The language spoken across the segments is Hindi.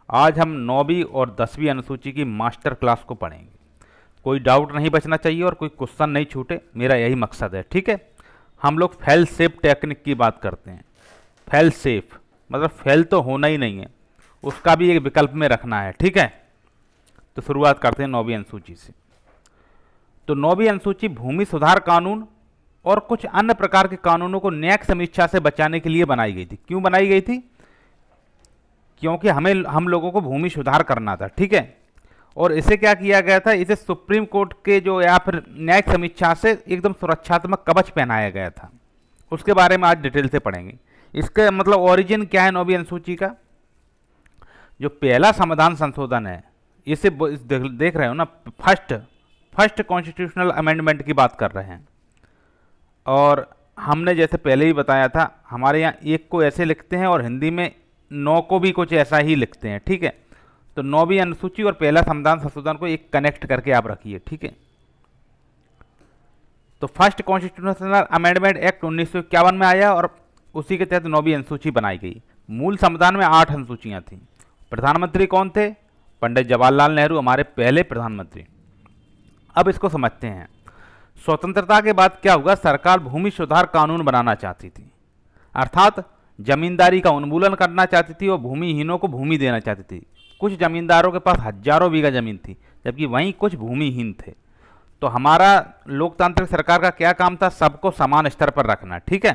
आज हम 9वीं और 10वीं अनुसूची की मास्टर क्लास को पढ़ेंगे। कोई डाउट नहीं बचना चाहिए और कोई क्वेश्चन नहीं छूटे, मेरा यही मकसद है। ठीक है, हम लोग फेल सेफ टेक्निक की बात करते हैं। फेल सेफ मतलब फेल तो होना ही नहीं है, उसका भी एक विकल्प में रखना है। ठीक है, तो शुरुआत करते हैं 9वीं अनुसूची से। तो 9वीं अनुसूची भूमि सुधार कानून और कुछ अन्य प्रकार के कानूनों को न्यायिक समीक्षा से बचाने के लिए बनाई गई थी। क्यों बनाई गई थी? क्योंकि हम लोगों को भूमि सुधार करना था। ठीक है, और इसे क्या किया गया था, इसे सुप्रीम कोर्ट के जो या फिर न्यायिक समीक्षा से एकदम सुरक्षात्मक कवच पहनाया गया था। उसके बारे में आज डिटेल से पढ़ेंगे। इसके मतलब ओरिजिन क्या है 9वीं अनुसूची का? जो पहला संविधान संशोधन है, इसे देख रहे हो ना, फर्स्ट कॉन्स्टिट्यूशनल अमेंडमेंट की बात कर रहे हैं। और हमने जैसे पहले ही बताया था, हमारे यहाँ एक को ऐसे लिखते हैं और हिंदी में 9 को भी कुछ ऐसा ही लिखते हैं। ठीक है, तो 9वीं अनुसूची और पहला संविधान संशोधन को एक कनेक्ट करके आप रखिए। ठीक है, तो फर्स्ट कॉन्स्टिट्यूशनल अमेंडमेंट एक्ट 1951 में आया और उसी के तहत 9वीं अनुसूची बनाई गई। मूल संविधान में 8 अनुसूचियां थीं। प्रधानमंत्री कौन थे? पंडित जवाहरलाल नेहरू, हमारे पहले प्रधानमंत्री। अब इसको समझते हैं। स्वतंत्रता के बाद क्या हुआ? सरकार भूमि सुधार कानून बनाना चाहती थी, अर्थात जमींदारी का उन्मूलन करना चाहती थी और भूमिहीनों को भूमि देना चाहती थी। कुछ जमींदारों के पास हजारों बीघा जमीन थी, जबकि वहीं कुछ भूमिहीन थे। तो हमारा लोकतांत्रिक सरकार का क्या काम था? सबको समान स्तर पर रखना। ठीक है,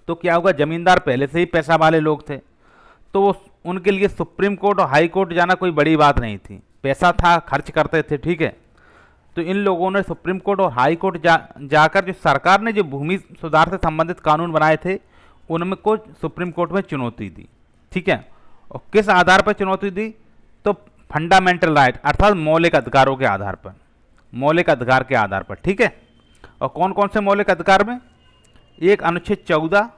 तो क्या होगा, जमींदार पहले से ही पैसा वाले लोग थे, तो वो उनके लिए सुप्रीम कोर्ट और हाई कोर्ट जाना कोई बड़ी बात नहीं थी। पैसा था, खर्च करते थे। ठीक है, तो इन लोगों ने सुप्रीम कोर्ट और हाई कोर्ट जाकर जो सरकार ने जो भूमि सुधार से संबंधित कानून बनाए थे, उनमें को सुप्रीम कोर्ट में चुनौती दी। ठीक है, और किस आधार पर चुनौती दी? तो फंडामेंटल राइट अर्थात मौलिक अधिकारों के आधार पर, मौलिक अधिकार के आधार पर। ठीक है, और कौन कौन से मौलिक अधिकार में? एक अनुच्छेद 14,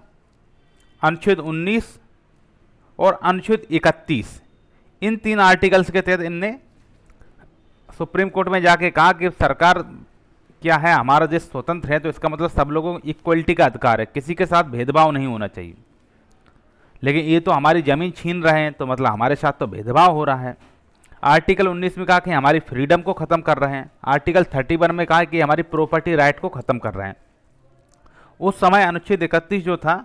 अनुच्छेद 19 और अनुच्छेद 31। इन 3 आर्टिकल्स के तहत इनने सुप्रीम कोर्ट में जाके कहा कि सरकार क्या है, हमारा देश स्वतंत्र है, तो इसका मतलब सब लोगों को इक्वलिटी का अधिकार है, किसी के साथ भेदभाव नहीं होना चाहिए। लेकिन ये तो हमारी ज़मीन छीन रहे हैं, तो मतलब हमारे साथ तो भेदभाव हो रहा है। आर्टिकल 19 में कहा कि हमारी फ्रीडम को ख़त्म कर रहे हैं। आर्टिकल 31 में कहा कि हमारी प्रॉपर्टी राइट को ख़त्म कर रहे हैं। उस समय अनुच्छेद 31 जो था,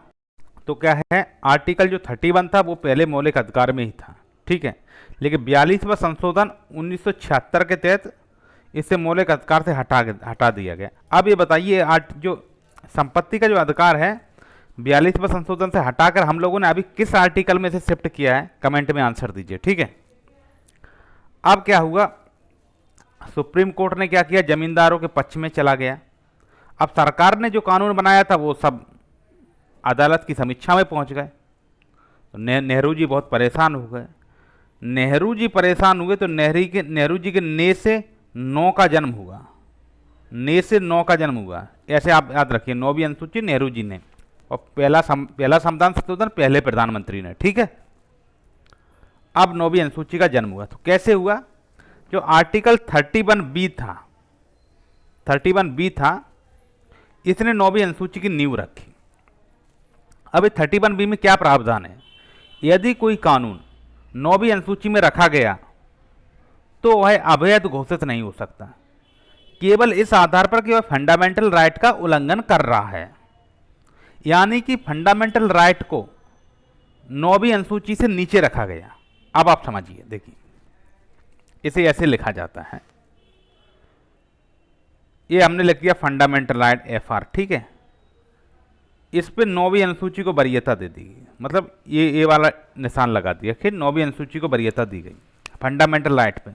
तो क्या है, आर्टिकल जो 31 था वो पहले मौलिक अधिकार में ही था। ठीक है, लेकिन 42वां संशोधन 1976 के तहत इसे मौलिक अधिकार से हटा दिया गया। अब ये बताइए, जो संपत्ति का जो अधिकार है 42वां संशोधन से हटाकर हम लोगों ने अभी किस आर्टिकल में से शिफ्ट किया है? कमेंट में आंसर दीजिए। ठीक है, अब क्या हुआ, सुप्रीम कोर्ट ने क्या किया, जमींदारों के पक्ष में चला गया। अब सरकार ने जो कानून बनाया था वो सब अदालत की समीक्षा में पहुंच गए। तो नेहरू जी बहुत परेशान हो गए। नेहरू जी परेशान हुए तो नेहरू जी के ने से 9 का जन्म हुआ। ने से 9 का जन्म हुआ, ऐसे आप याद रखिए। 9वीं अनुसूची नेहरू जी ने, और पहला संविधान संशोधन पहले प्रधानमंत्री ने। ठीक है, अब 9वीं अनुसूची का जन्म हुआ। तो कैसे हुआ? जो आर्टिकल 31B था, 31B था, इसने 9वीं अनुसूची की नींव रखी। अब 31B में क्या प्रावधान है? यदि कोई कानून 9वीं अनुसूची में रखा गया तो वह अवैध घोषित नहीं हो सकता, केवल इस आधार पर कि वह फंडामेंटल राइट का उल्लंघन कर रहा है। यानी कि फंडामेंटल राइट को 9वीं अनुसूची से नीचे रखा गया। अब आप समझिए, देखिए इसे ऐसे लिखा जाता है, ये हमने लिख दिया फंडामेंटल राइट FR। ठीक है, इस पे 9वीं अनुसूची को वरीयता दे दी गई, मतलब ये वाला निशान लगा दिया कि 9वीं अनुसूची को वरीयता दी गई फंडामेंटल राइट पे।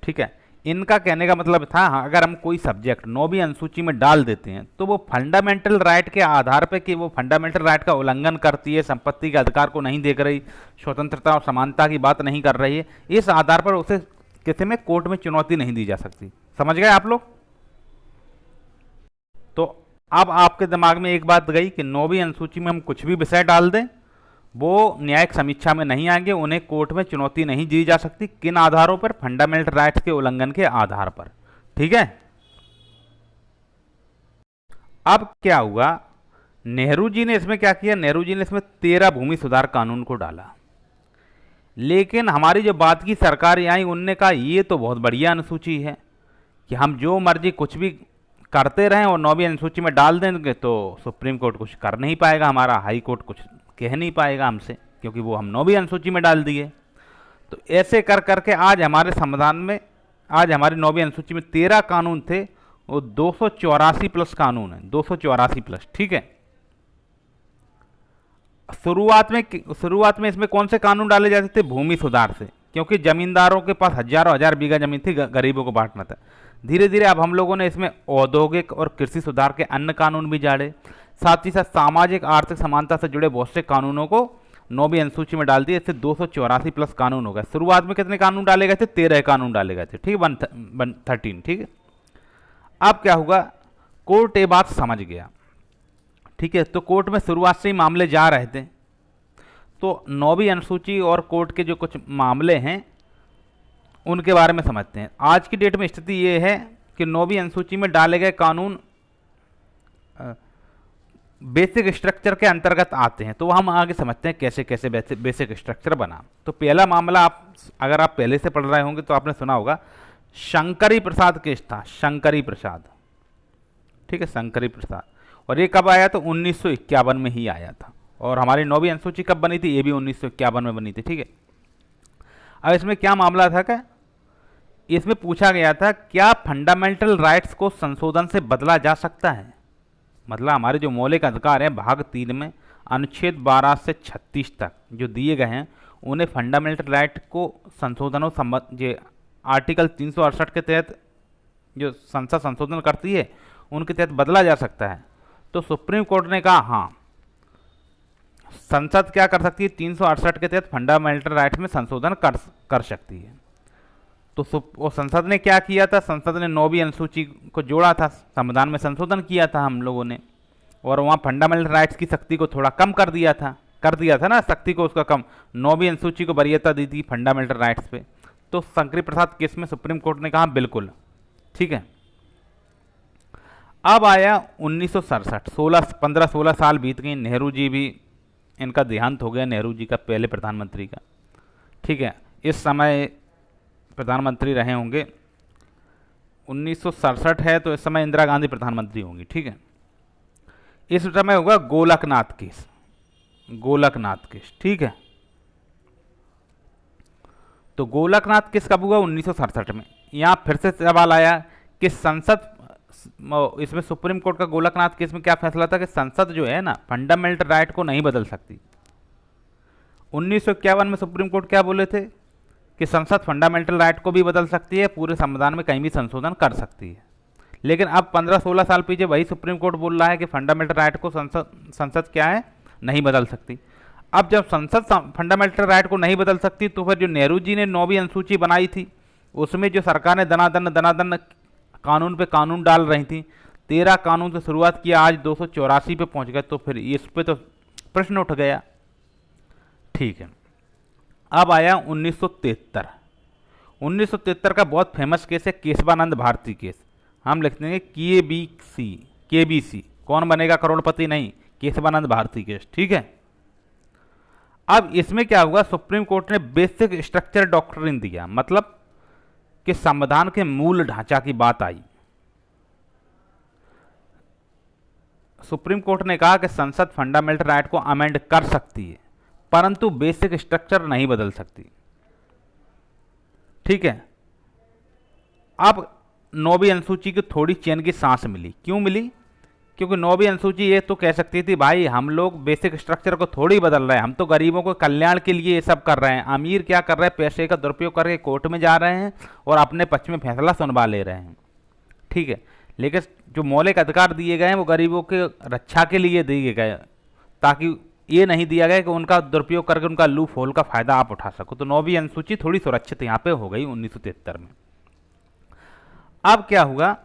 ठीक है, इनका कहने का मतलब था, अगर हम कोई सब्जेक्ट 9वीं अनुसूची में डाल देते हैं तो वो फंडामेंटल राइट के आधार पे कि वो फंडामेंटल राइट का उल्लंघन करती है, संपत्ति के अधिकार को नहीं देख रही, स्वतंत्रता और समानता की बात नहीं कर रही है, इस आधार पर उसे किसी में कोर्ट में चुनौती नहीं दी जा सकती। समझ गए आप लोग? तो अब आपके दिमाग में एक बात गई कि 9वीं अनुसूची में हम कुछ भी विषय डाल दें, वो न्यायिक समीक्षा में नहीं आएंगे, उन्हें कोर्ट में चुनौती नहीं दी जा सकती। किन आधारों पर? फंडामेंटल राइट्स के उल्लंघन के आधार पर। ठीक है, अब क्या हुआ, नेहरू जी ने इसमें क्या किया, नेहरू जी ने इसमें 13 भूमि सुधार कानून को डाला। लेकिन हमारी जो बात की सरकार आई, उनने कहा ये तो बहुत बढ़िया अनुसूची है कि हम जो मर्जी कुछ भी करते रहें और 9वीं अनुसूची में डाल देंगे तो सुप्रीम कोर्ट कुछ कर नहीं पाएगा, हमारा हाई कोर्ट कुछ कह नहीं पाएगा हमसे, क्योंकि वो हम 9वीं अनुसूची में डाल दिए। तो ऐसे कर करके आज हमारे संविधान में, आज हमारी 9वीं अनुसूची में 13 कानून थे, वो 284 प्लस कानून है, 284 प्लस। ठीक है, शुरुआत में इसमें कौन से कानून डाले जाते थे? भूमि सुधार से, क्योंकि जमींदारों के पास हजारों हजार बीघा जमीन थी, गरीबों को बांटना था। धीरे धीरे अब हम लोगों ने इसमें औद्योगिक और कृषि सुधार के अन्य कानून भी जाड़े, साथ ही साथ सामाजिक आर्थिक समानता से जुड़े बहुत से कानूनों को 9वीं अनुसूची में डाल दिए। इससे 284 प्लस कानून हो गए। शुरुआत में कितने कानून डाले गए थे? 13 कानून डाले गए थे। ठीक है, 113। ठीक है, अब क्या हुआ, कोर्ट ये बात समझ गया। ठीक है, तो कोर्ट में शुरुआत से ही मामले जा रहे थे, तो 9वीं अनुसूची और कोर्ट के जो कुछ मामले हैं उनके बारे में समझते हैं। आज की डेट में स्थिति ये है कि 9वीं अनुसूची में डाले गए कानून बेसिक स्ट्रक्चर के अंतर्गत आते हैं, तो हम आगे समझते हैं कैसे कैसे बेसिक स्ट्रक्चर बना। तो पहला मामला, अगर आप पहले से पढ़ रहे होंगे तो आपने सुना होगा, शंकरी प्रसाद केस था, शंकरी प्रसाद। ठीक है, शंकरी प्रसाद। और ये कब आया? तो 1951 में ही आया था। और हमारी 9वीं अनुसूची कब बनी थी? ये भी 1951 में बनी थी। ठीक है, अब इसमें क्या मामला था क्या? इसमें पूछा गया था, क्या फंडामेंटल राइट्स को संशोधन से बदला जा सकता है? मतलब हमारे जो मौलिक अधिकार हैं भाग 3 में अनुच्छेद 12 से 36 तक जो दिए गए हैं, उन्हें फंडामेंटल राइट को संशोधनों संबंध आर्टिकल 368 के तहत जो संसद संशोधन करती है उनके तहत बदला जा सकता है। तो सुप्रीम कोर्ट ने कहा हाँ, संसद क्या कर सकती है? 368 के तहत फंडामेंटल राइट्स में संशोधन कर सकती है। तो वो संसद ने क्या किया था? संसद ने 9वीं अनुसूची को जोड़ा था, संविधान में संशोधन किया था हम लोगों ने, और वहाँ फंडामेंटल राइट्स की शक्ति को थोड़ा कम कर दिया था ना, शक्ति को उसका कम। 9वीं अनुसूची को वरीयता दी थी फंडामेंटल राइट्स पे। तो शंकरी प्रसाद केस में सुप्रीम कोर्ट ने कहा बिल्कुल। ठीक है, अब आया 1967, 15-16 साल बीत गई। नेहरू जी भी, इनका देहांत हो गया, नेहरू जी का, पहले प्रधानमंत्री का। ठीक है, इस समय प्रधानमंत्री रहे होंगे, 1967 है तो इस समय इंदिरा गांधी प्रधानमंत्री होंगी। ठीक है, इस समय होगा गोलकनाथ केस, गोलकनाथ केस। ठीक है, तो गोलकनाथ केस कब हुआ? 1967 में। यहाँ फिर से सवाल आया कि संसद, इसमें सुप्रीम कोर्ट का गोलकनाथ केस में क्या फैसला था कि संसद जो है ना फंडामेंटल राइट को नहीं बदल सकती। 1951 में सुप्रीम कोर्ट क्या बोले थे कि संसद फंडामेंटल राइट को भी बदल सकती है, पूरे संविधान में कहीं भी संशोधन कर सकती है। लेकिन अब 15-16 साल पीछे वही सुप्रीम कोर्ट बोल रहा है कि फंडामेंटल राइट को संसद क्या है, नहीं बदल सकती। अब जब संसद फंडामेंटल राइट को नहीं बदल सकती, तो फिर जो नेहरू जी ने 9वीं अनुसूची बनाई थी उसमें जो सरकार ने दनादन कानून पे कानून डाल रही थी, 13 कानून से शुरुआत किया, आज 284 पे पहुंच गए, तो फिर इस पे तो प्रश्न उठ गया। ठीक है, अब आया 1973। 1973 का बहुत फेमस केस है केशवानंद भारती केस। हम लिखते हैं KBC, कौन बनेगा करोड़पति? नहीं, केशवानंद भारती केस। ठीक है, अब इसमें क्या हुआ, सुप्रीम कोर्ट ने बेसिक स्ट्रक्चर डॉक्ट्रिन दिया, मतलब कि संविधान के मूल ढांचा की बात आई। सुप्रीम कोर्ट ने कहा कि संसद फंडामेंटल राइट को अमेंड कर सकती है, परंतु बेसिक स्ट्रक्चर नहीं बदल सकती। ठीक है, अब 9वीं अनुसूची की थोड़ी चैन की सांस मिली। क्यों मिली? क्योंकि 9वीं अनुसूची ये तो कह सकती थी भाई हम लोग बेसिक स्ट्रक्चर को थोड़ी बदल रहे हैं, हम तो गरीबों को कल्याण के लिए ये सब कर रहे हैं। अमीर क्या कर रहे हैं? पैसे का दुरुपयोग करके कोर्ट में जा रहे हैं और अपने पक्ष में फैसला सुनवा ले रहे हैं। ठीक है, लेकिन जो मौलिक अधिकार दिए गए हैं वो गरीबों के रक्षा के लिए दिए गए, ताकि ये नहीं दिया गया कि उनका दुरुपयोग करके उनका लूप होल का फायदा आप उठा सको। तो 9वीं अनुसूची थोड़ी सुरक्षित यहाँ पे हो गई 1973 में। अब क्या हुआ,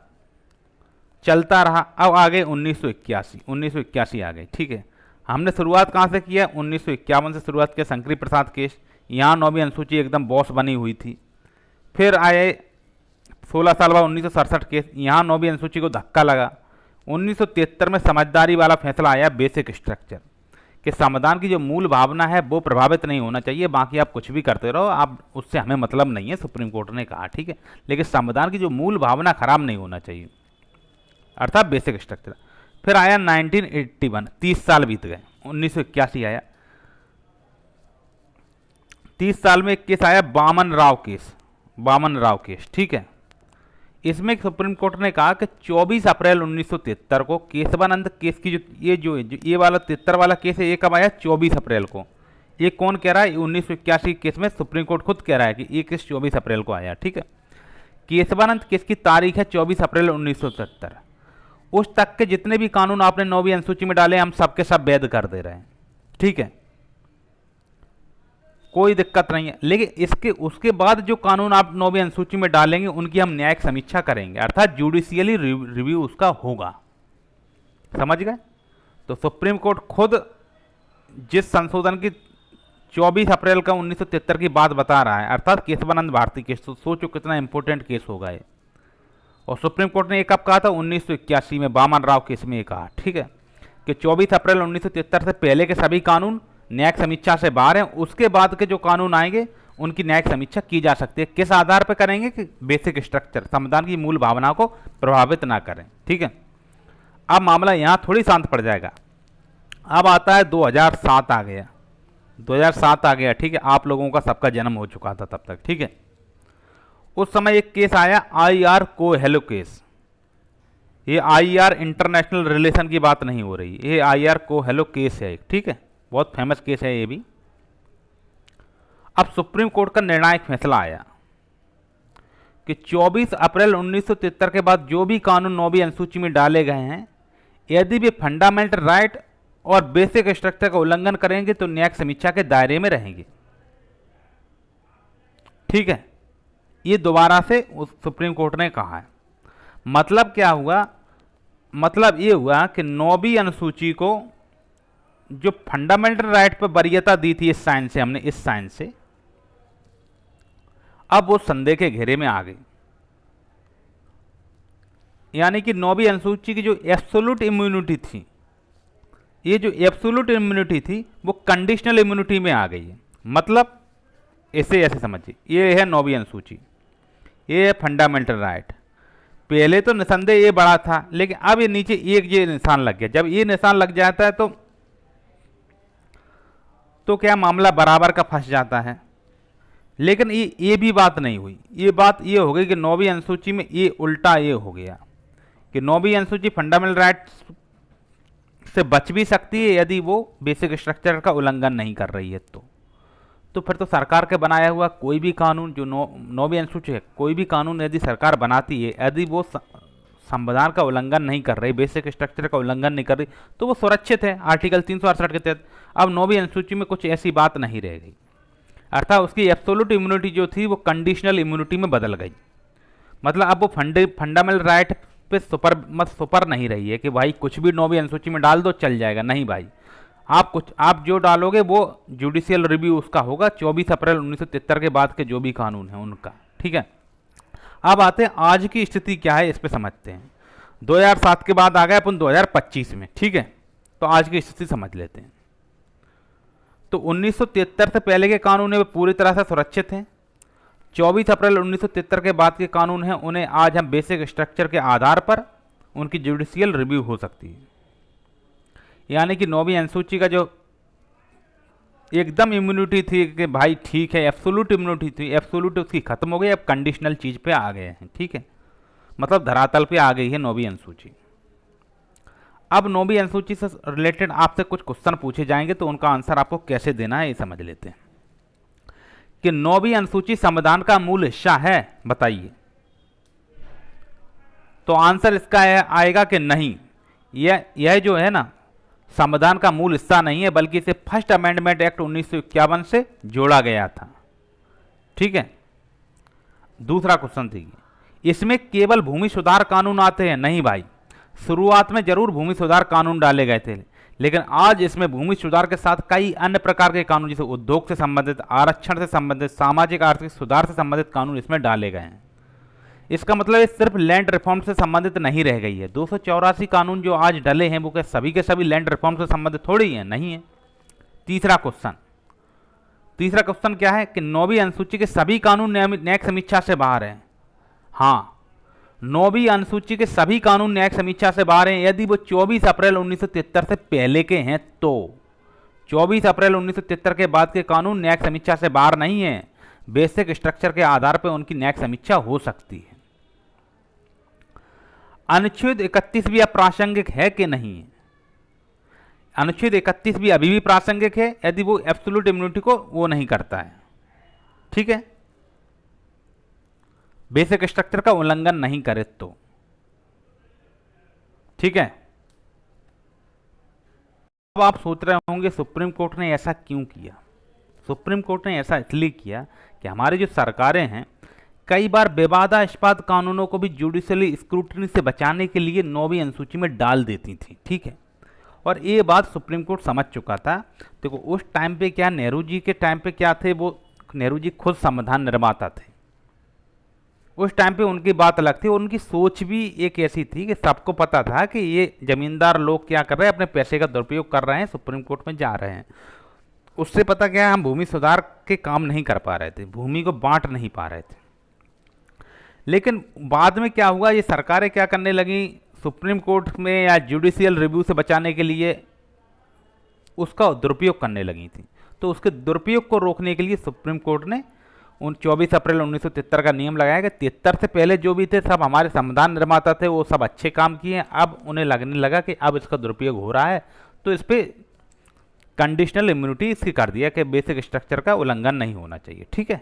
चलता रहा, अब आ गए 1981 आ गए। ठीक है, हमने शुरुआत कहाँ से किया? 1951 से शुरुआत किया, शंकरी प्रसाद केस। यहाँ 9वीं अनुसूची एकदम बॉस बनी हुई थी। फिर आए 16 साल बाद 1967 केस, यहाँ 9वीं अनुसूची को धक्का लगा। 1973 में समझदारी वाला फैसला आया बेसिक स्ट्रक्चर, कि संविधान की जो मूल भावना है वो प्रभावित नहीं होना चाहिए, बाकी आप कुछ भी करते रहो, आप उससे हमें मतलब नहीं है, सुप्रीम कोर्ट ने कहा, ठीक है। लेकिन संविधान की जो मूल भावना खराब नहीं होना चाहिए, अर्थात बेसिक स्ट्रक्चर। फिर आया 1981, 30 साल बीत गए, 1981 आया। 30 साल में एक केस आया बामन राव केस, ठीक है। इसमें सुप्रीम कोर्ट ने कहा कि 24 अप्रैल 1973 को केशवानंद केस की ये वाला 73 वाला केस है, ये कब आया? 24 अप्रैल को। ये कौन कह रहा है? 1981 केस में सुप्रीम कोर्ट खुद कह रहा है कि ये केस 24 अप्रैल को आया, ठीक है। केशवानंद केस की तारीख है 24 अप्रैल 1973। उस तक के जितने भी कानून आपने 9वीं अनुसूची में डाले, हम सबके सब वैध कर दे रहे हैं, ठीक है, कोई दिक्कत नहीं है। लेकिन उसके बाद जो कानून आप 9वीं अनुसूची में डालेंगे उनकी हम न्यायिक समीक्षा करेंगे, अर्थात जुडिशियली रिव्यू उसका होगा, समझ गए। तो सुप्रीम कोर्ट खुद जिस संशोधन की 24 अप्रैल का 1973 की बात बता रहा है, अर्थात केशवानंद भारती केस, तो सोचो कितना इंपॉर्टेंट केस होगा ये। और सुप्रीम कोर्ट ने एक कब कहा था? 1981 में बामन राव केस में कहा, ठीक है, कि 24 अप्रैल 1973 से पहले के सभी कानून न्यायिक समीक्षा से बाहर हैं, उसके बाद के जो कानून आएंगे उनकी न्यायिक समीक्षा की जा सकती है। किस आधार पर करेंगे? कि बेसिक स्ट्रक्चर, संविधान की मूल भावना को प्रभावित ना करें, ठीक है। अब मामला यहाँ थोड़ी शांत पड़ जाएगा। अब आता है 2007 आ गया, 2007 आ गया, ठीक है। आप लोगों का सबका जन्म हो चुका था तब तक, ठीक है। उस समय एक केस आया IR कोहेलो केस। ये IR इंटरनेशनल रिलेशन की बात नहीं हो रही, ये IR कोहेलो केस है, ठीक है, बहुत फेमस केस है ये भी। अब सुप्रीम कोर्ट का निर्णायक फैसला आया कि 24 अप्रैल 1973 के बाद जो भी कानून 9वीं अनुसूची में डाले गए हैं, यदि वे फंडामेंटल राइट और बेसिक स्ट्रक्चर का उल्लंघन करेंगे तो न्यायिक समीक्षा के दायरे में रहेंगे, ठीक है। ये दोबारा से सुप्रीम कोर्ट ने कहा है। मतलब क्या हुआ? मतलब ये हुआ कि 9वीं अनुसूची को जो फंडामेंटल राइट पर वरीयता दी थी इस साइन से, हमने इस साइन से, अब वो संदेह के घेरे में आ गई। यानी कि 9वीं अनुसूची की जो एब्सोल्यूट इम्यूनिटी थी, ये जो एब्सोल्यूट इम्यूनिटी थी वो कंडीशनल इम्यूनिटी में आ गई है। मतलब इसे ऐसे समझिए, ये है 9वीं अनुसूची, ये है फंडामेंटल राइट। पहले तो निसंदेह ये बड़ा था, लेकिन अब ये नीचे एक ये निशान लग गया। जब ये निशान लग जाता है तो क्या मामला बराबर का फंस जाता है। लेकिन ये भी बात नहीं हुई। ये बात ये हो गई कि 9वीं अनुसूची में ये उल्टा ये हो गया कि 9वीं अनुसूची फंडामेंटल राइट्स से बच भी सकती है यदि वो बेसिक स्ट्रक्चर का उल्लंघन नहीं कर रही है। तो फिर तो सरकार के बनाया हुआ कोई भी कानून जो 9वीं अनुसूची है, कोई भी कानून यदि सरकार बनाती है, यदि वो संविधान का उल्लंघन नहीं कर रही, बेसिक स्ट्रक्चर का उल्लंघन नहीं कर रही, तो वो सुरक्षित है आर्टिकल 368 के तहत। अब 9वीं अनुसूची में कुछ ऐसी बात नहीं रह गई, अर्थात उसकी एब्सोल्यूट इम्यूनिटी जो थी वो कंडीशनल इम्यूनिटी में बदल गई। मतलब अब वो फंडामेंटल राइट पे सुपर नहीं रही है कि भाई कुछ भी 9वीं अनुसूची में डाल दो चल जाएगा। नहीं भाई, आप जो डालोगे वो जुडिशियल रिव्यू उसका होगा 24 अप्रैल 1973 के बाद के जो भी कानून हैं उनका, ठीक है। अब आते हैं आज की स्थिति क्या है, इस पे समझते हैं। 2007 के बाद आ गए अपन 2025 में, ठीक है। तो आज की स्थिति समझ लेते हैं। तो 1973 से पहले के कानून है वे पूरी तरह से सुरक्षित हैं। 24 अप्रैल 1973 के बाद के कानून हैं उन्हें आज हम बेसिक स्ट्रक्चर के आधार पर उनकी जुडिशियल रिव्यू हो सकती है। यानी कि 9वीं अनुसूची का जो एकदम इम्यूनिटी थी कि भाई ठीक है, एब्सोल्यूट इम्यूनिटी थी, एब्सोल्यूट उसकी खत्म हो गई, अब कंडीशनल चीज पे आ गए हैं, ठीक है। मतलब धरातल पे आ गई है 9वीं अनुसूची। अब 9वीं अनुसूची से रिलेटेड आपसे कुछ क्वेश्चन पूछे जाएंगे, तो उनका आंसर आपको कैसे देना है ये समझ लेते हैं। कि 9वीं अनुसूची संविधान का मूल हिस्सा है, बताइए। तो आंसर इसका आएगा कि नहीं, यह जो है ना संविधान का मूल हिस्सा नहीं है, बल्कि इसे फर्स्ट अमेंडमेंट एक्ट 1951 से जोड़ा गया था, ठीक है। दूसरा क्वेश्चन थी, इसमें केवल भूमि सुधार कानून आते हैं? नहीं भाई, शुरुआत में जरूर भूमि सुधार कानून डाले गए थे, लेकिन आज इसमें भूमि सुधार के साथ कई अन्य प्रकार के कानून, जैसे उद्योग से संबंधित, आरक्षण से संबंधित, सामाजिक आर्थिक सुधार से संबंधित कानून इसमें डाले गए हैं। इसका मतलब ये सिर्फ लैंड रिफॉर्म से संबंधित नहीं रह गई है। 284 कानून जो आज डले हैं वो क्या सभी के सभी लैंड रिफॉर्म से संबंधित थोड़ी हैं? नहीं है। तीसरा क्वेश्चन क्या है कि 9वीं अनुसूची के सभी कानून न्यायिक समीक्षा से बाहर हैं। हाँ, 9वीं अनुसूची के सभी कानून न्यायिक समीक्षा से बाहर हैं यदि वो 24 अप्रैल 1973 से पहले के हैं तो। 24 अप्रैल 1973 के बाद के कानून न्यायिक समीक्षा से बाहर नहीं है। बेसिक स्ट्रक्चर के आधार पर उनकी न्यायिक समीक्षा हो सकती है। अनुच्छेद 31 भी अब प्रासंगिक है कि नहीं है? अनुच्छेद 31 भी अभी भी प्रासंगिक है यदि वो एब्सोल्यूट इम्यूनिटी को वो नहीं करता है। ठीक है, बेसिक स्ट्रक्चर का उल्लंघन नहीं करे तो। ठीक है, अब आप सोच रहे होंगे सुप्रीम कोर्ट ने ऐसा क्यों किया। सुप्रीम कोर्ट ने ऐसा इसलिए किया कि हमारी जो सरकारें हैं कई बार विवादास्पद कानूनों को भी जुडिशियली स्क्रूटनी से बचाने के लिए 9वीं अनुसूची में डाल देती थी। ठीक है, और ये बात सुप्रीम कोर्ट समझ चुका था। देखो उस टाइम पे क्या, नेहरू जी के टाइम पे क्या थे, वो नेहरू जी खुद संविधान निर्माता थे। उस टाइम पे उनकी बात अलग थी, उनकी सोच भी एक ऐसी थी कि सबको पता था कि ये जमींदार लोग क्या कर रहे हैं, अपने पैसे का दुरुपयोग कर रहे हैं, सुप्रीम कोर्ट में जा रहे हैं। उससे पता क्या है, हम भूमि सुधार के काम नहीं कर पा रहे थे, भूमि को बांट नहीं पा रहे थे। लेकिन बाद में क्या हुआ, ये सरकारें क्या करने लगी, सुप्रीम कोर्ट में या जुडिशियल रिव्यू से बचाने के लिए उसका दुरुपयोग करने लगी थी। तो उसके दुरुपयोग को रोकने के लिए सुप्रीम कोर्ट ने 24 अप्रैल 1973 का नियम लगाया कि 73 से पहले जो भी थे सब हमारे संविधान निर्माता थे, वो सब अच्छे काम किए। अब उन्हें लगने लगा कि अब इसका दुरुपयोग हो रहा है, तो इस पर कंडीशनल इम्यूनिटी इसकी कर दिया कि बेसिक स्ट्रक्चर का उल्लंघन नहीं होना चाहिए। ठीक है,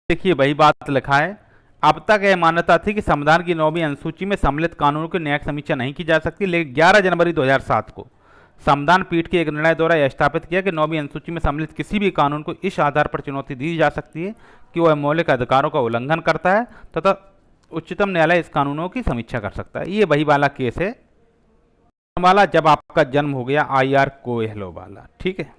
देखिए वही बात लिखा है। अब तक यह मान्यता थी कि संविधान की 9वीं अनुसूची में सम्मिलित कानूनों की न्यायिक समीक्षा नहीं की जा सकती, लेकिन 11 जनवरी 2007 को संविधान पीठ के एक निर्णय द्वारा यह स्थापित किया कि 9वीं अनुसूची में सम्मिलित किसी भी कानून को इस आधार पर चुनौती दी जा सकती है कि वह मौलिक अधिकारों का उल्लंघन करता है तथा उच्चतम न्यायालय इस कानूनों की समीक्षा कर सकता है। ये वही वाला केस है वाला जब आपका जन्म हो गया IR कोएहलो वाला। ठीक है,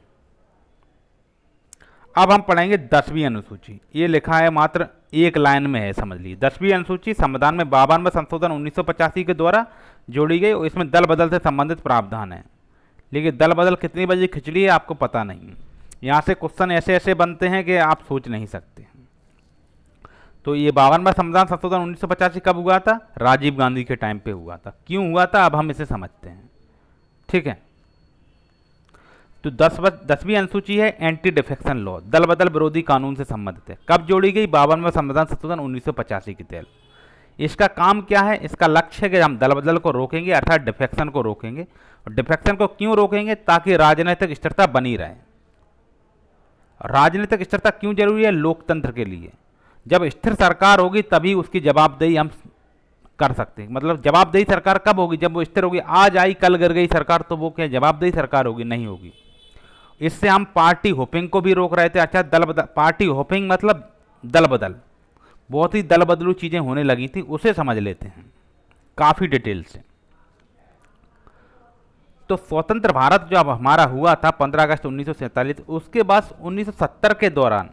अब हम पढ़ेंगे 10वीं अनुसूची। ये लिखा है मात्र एक लाइन में है, समझ लीजिए। 10वीं अनुसूची संविधान में 52वें संशोधन 1985 के द्वारा जोड़ी गई और इसमें दल बदल से संबंधित प्रावधान है। लेकिन दल बदल कितनी बजे खिचड़ी है आपको पता नहीं। यहाँ से क्वेश्चन ऐसे ऐसे बनते हैं कि आप सोच नहीं सकते। तो ये 52वां संविधान संशोधन 1985 कब हुआ था? राजीव गांधी के टाइम पे हुआ था। क्यों हुआ था अब हम इसे समझते हैं। ठीक है, तो 10वीं अनुसूची है एंटी डिफेक्शन लॉ, दल बदल विरोधी कानून से संबंधित है। कब जोड़ी गई? 52वां संविधान संशोधन 1985 के तहत। इसका काम क्या है? इसका लक्ष्य है कि हम दल बदल को रोकेंगे, अर्थात डिफेक्शन को रोकेंगे। और डिफेक्शन को क्यों रोकेंगे? ताकि राजनीतिक स्थिरता बनी रहे। राजनीतिक स्थिरता क्यों जरूरी है? लोकतंत्र के लिए। जब स्थिर सरकार होगी तभी उसकी जवाबदेही हम कर सकते हैं। मतलब जवाबदेही सरकार कब होगी? जब वो स्थिर होगी। आज आई कल गिर गई सरकार तो वो क्या जवाबदेही सरकार होगी? नहीं होगी। इससे हम पार्टी होपिंग को भी रोक रहे थे। अच्छा, दल बदल, पार्टी होपिंग मतलब दल बदल, बहुत ही दल बदलू चीजें होने लगी थी, उसे समझ लेते हैं काफी डिटेल से। तो स्वतंत्र भारत जो अब हमारा हुआ था 15 अगस्त 1947, उसके बाद 1970 के दौरान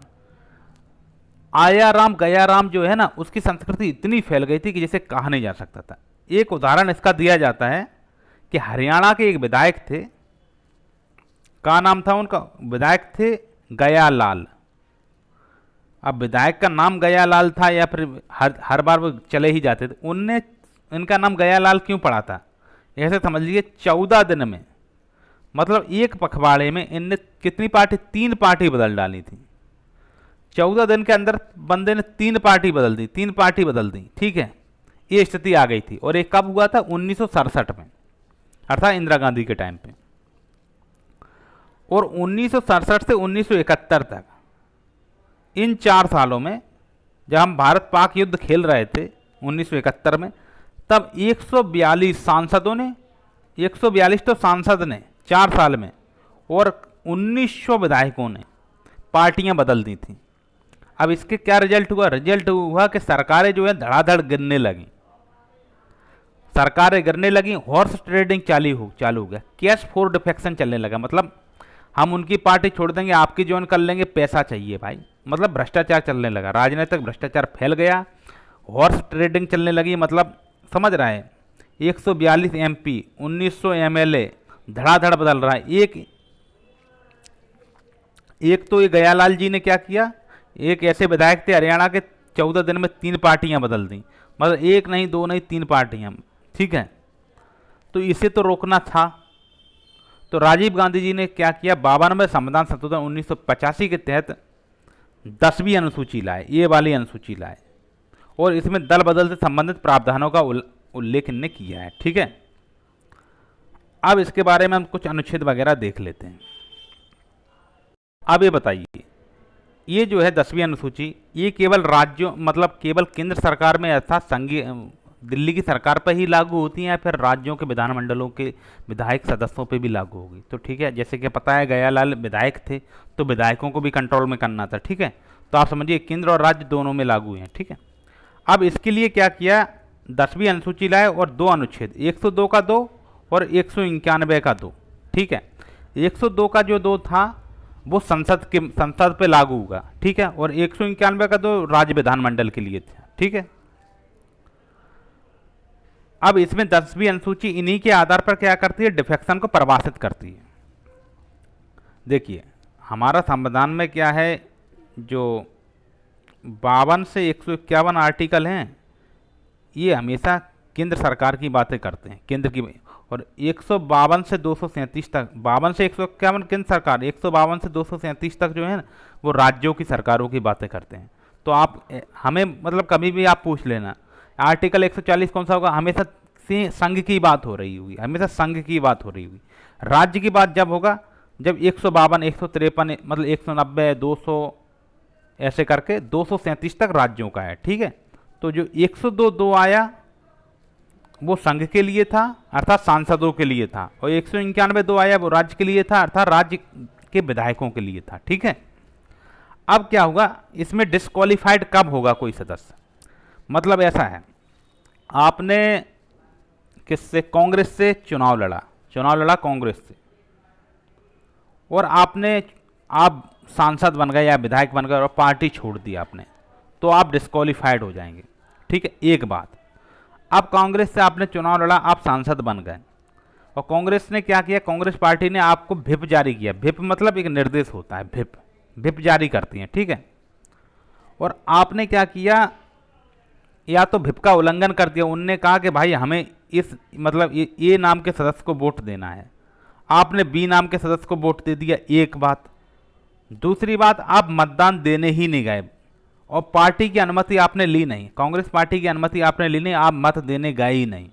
आया राम गया राम जो है ना, उसकी संस्कृति इतनी फैल गई थी कि जिसे कहा नहीं जा सकता था। एक उदाहरण इसका दिया जाता है कि हरियाणा के एक विधायक थे, क्या नाम था उनका? विधायक थे गयालाल। अब विधायक का नाम गयालाल था या फिर हर बार वो चले ही जाते थे, उनने इनका नाम गयालाल क्यों पड़ा था? ऐसे समझ लीजिए 14 दिन में, मतलब एक पखवाड़े में इनने कितनी पार्टी? 3 पार्टी बदल डाली थी। 14 दिन के अंदर बंदे ने 3 पार्टी बदल दी, 3 पार्टी बदल दी। ठीक है, ये स्थिति आ गई थी। और एक कब हुआ था? 1967 में, अर्थात इंदिरा गांधी के टाइम पे। और 1967 से 1971 तक, इन 4 सालों में जब हम भारत पाक युद्ध खेल रहे थे 1971 में, तब 142 सांसदों ने, 142 तो सांसद ने 4 साल में, और 1900 विधायकों ने पार्टियां बदल दी थी। अब इसके क्या रिजल्ट हुआ? रिजल्ट हुआ कि सरकारें जो है धड़ाधड़ गिरने लगी। सरकारें गिरने लगी, हॉर्स ट्रेडिंग चालू हो गया, कैश फॉर डिफेक्शन चलने लगा। मतलब हम उनकी पार्टी छोड़ देंगे, आपकी ज्वाइन कर लेंगे, पैसा चाहिए भाई। मतलब भ्रष्टाचार चलने लगा, राजनीतिक भ्रष्टाचार फैल गया, हॉर्स ट्रेडिंग चलने लगी। मतलब समझ रहे हैं, 142 MP, 1900 MLA धड़ाधड़ बदल रहा है। एक तो ये गयालाल जी ने क्या किया, एक ऐसे विधायक थे हरियाणा के, 14 दिन में 3 पार्टियां बदल दी, मतलब एक नहीं दो नहीं 3 पार्टियां, ठीक है। तो इसे तो रोकना था। तो राजीव गांधी जी ने क्या किया, 52वें संविधान संशोधन 1985 के तहत 10वीं अनुसूची लाए, ये वाली अनुसूची लाए, और इसमें दल बदल से संबंधित प्रावधानों का उल्लेख इनने किया है, ठीक है। अब इसके बारे में हम कुछ अनुच्छेद वगैरह देख लेते हैं। अब ये बताइए, ये जो है 10वीं अनुसूची, ये केवल राज्यों मतलब केवल केंद्र सरकार में अर्थात संघीय दिल्ली की सरकार पर ही लागू होती है, या फिर राज्यों के विधानमंडलों के विधायक सदस्यों पे भी लागू होगी? तो ठीक है, जैसे कि पता है गयालाल विधायक थे, तो विधायकों को भी कंट्रोल में करना था, ठीक है। तो आप समझिए केंद्र और राज्य दोनों में लागू हैं, ठीक है। अब इसके लिए क्या किया, 10वीं अनुसूची लाए और 2 अनुच्छेद, 102 का 2 और 191 का 2, ठीक है। 102 का जो 2 था वो संसद पे लागू होगा, ठीक है, और 191 का 2 राज्य विधानमंडल के लिए था, ठीक है। अब इसमें 10वीं अनुसूची इन्हीं के आधार पर क्या करती है, डिफेक्शन को परिभाषित करती है। देखिए हमारा संविधान में क्या है, जो 52 से 151 आर्टिकल हैं, ये हमेशा केंद्र सरकार की बातें करते हैं, केंद्र की, और 152 से 237 तक, 52 से 151 केंद्र सरकार, 152 से 237 तक जो है ना, वो राज्यों की सरकारों की बातें करते हैं। तो आप हमें मतलब कभी भी आप पूछ लेना, आर्टिकल 140 कौन सा होगा, हमेशा से संघ की बात हो रही होगी, हमेशा संघ की बात हो रही होगी। राज्य की बात जब होगा जब 152, 153 मतलब 190, 200 ऐसे करके 237 तक राज्यों का है, ठीक है। तो जो 102 आया वो संघ के लिए था अर्थात सांसदों के लिए था, और 191 आया वो राज्य के लिए था अर्थात राज्य के विधायकों के लिए था, ठीक है। अब क्या होगा, इसमें डिस्क्वालीफाइड कब होगा कोई सदस्य, मतलब ऐसा है, आपने किससे, कांग्रेस से चुनाव लड़ा कांग्रेस से, और आप सांसद बन गए या विधायक बन गए और पार्टी छोड़ दी आपने, तो आप डिस्क्वालीफाइड हो जाएंगे, ठीक है। एक बात, अब कांग्रेस से आपने चुनाव लड़ा, आप सांसद बन गए, और कांग्रेस ने क्या किया, कांग्रेस पार्टी ने आपको व्हिप जारी किया, व्हिप मतलब एक निर्देश होता है, व्हिप जारी करती है, ठीक है। और आपने क्या किया, या तो व्हिप का उल्लंघन कर दिया, उनने कहा कि भाई हमें इस मतलब ए नाम के सदस्य को वोट देना है, आपने बी नाम के सदस्य को वोट दे दिया, एक बात। दूसरी बात, आप मतदान देने ही नहीं गए और पार्टी की अनुमति आपने ली नहीं, कांग्रेस पार्टी की अनुमति आपने ली नहीं, आप मत देने गए ही नहीं,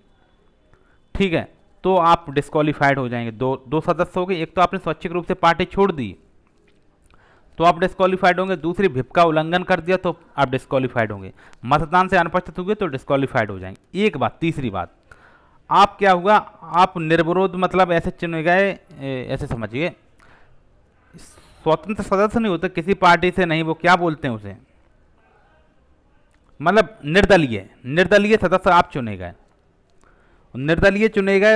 ठीक है, तो आप डिस्क्वालीफाइड हो जाएंगे। दो सदस्य हो गए, एक तो आपने स्वैच्छिक रूप से पार्टी छोड़ दी तो आप डिस्क्वालीफाइड होंगे, दूसरी व्हिप का उल्लंघन कर दिया तो आप डिस्क्वालीफाइड होंगे, मतदान से अनुपस्थित हुए तो डिस्क्वालीफाइड हो जाएंगे, एक बात। तीसरी बात, आप क्या हुआ, आप निर्विरोध मतलब ऐसे चुने गए, ऐसे समझिए स्वतंत्र सदस्य नहीं होते किसी पार्टी से, नहीं, वो क्या बोलते हैं उसे, मतलब निर्दलीय सदस्य आप चुने गए,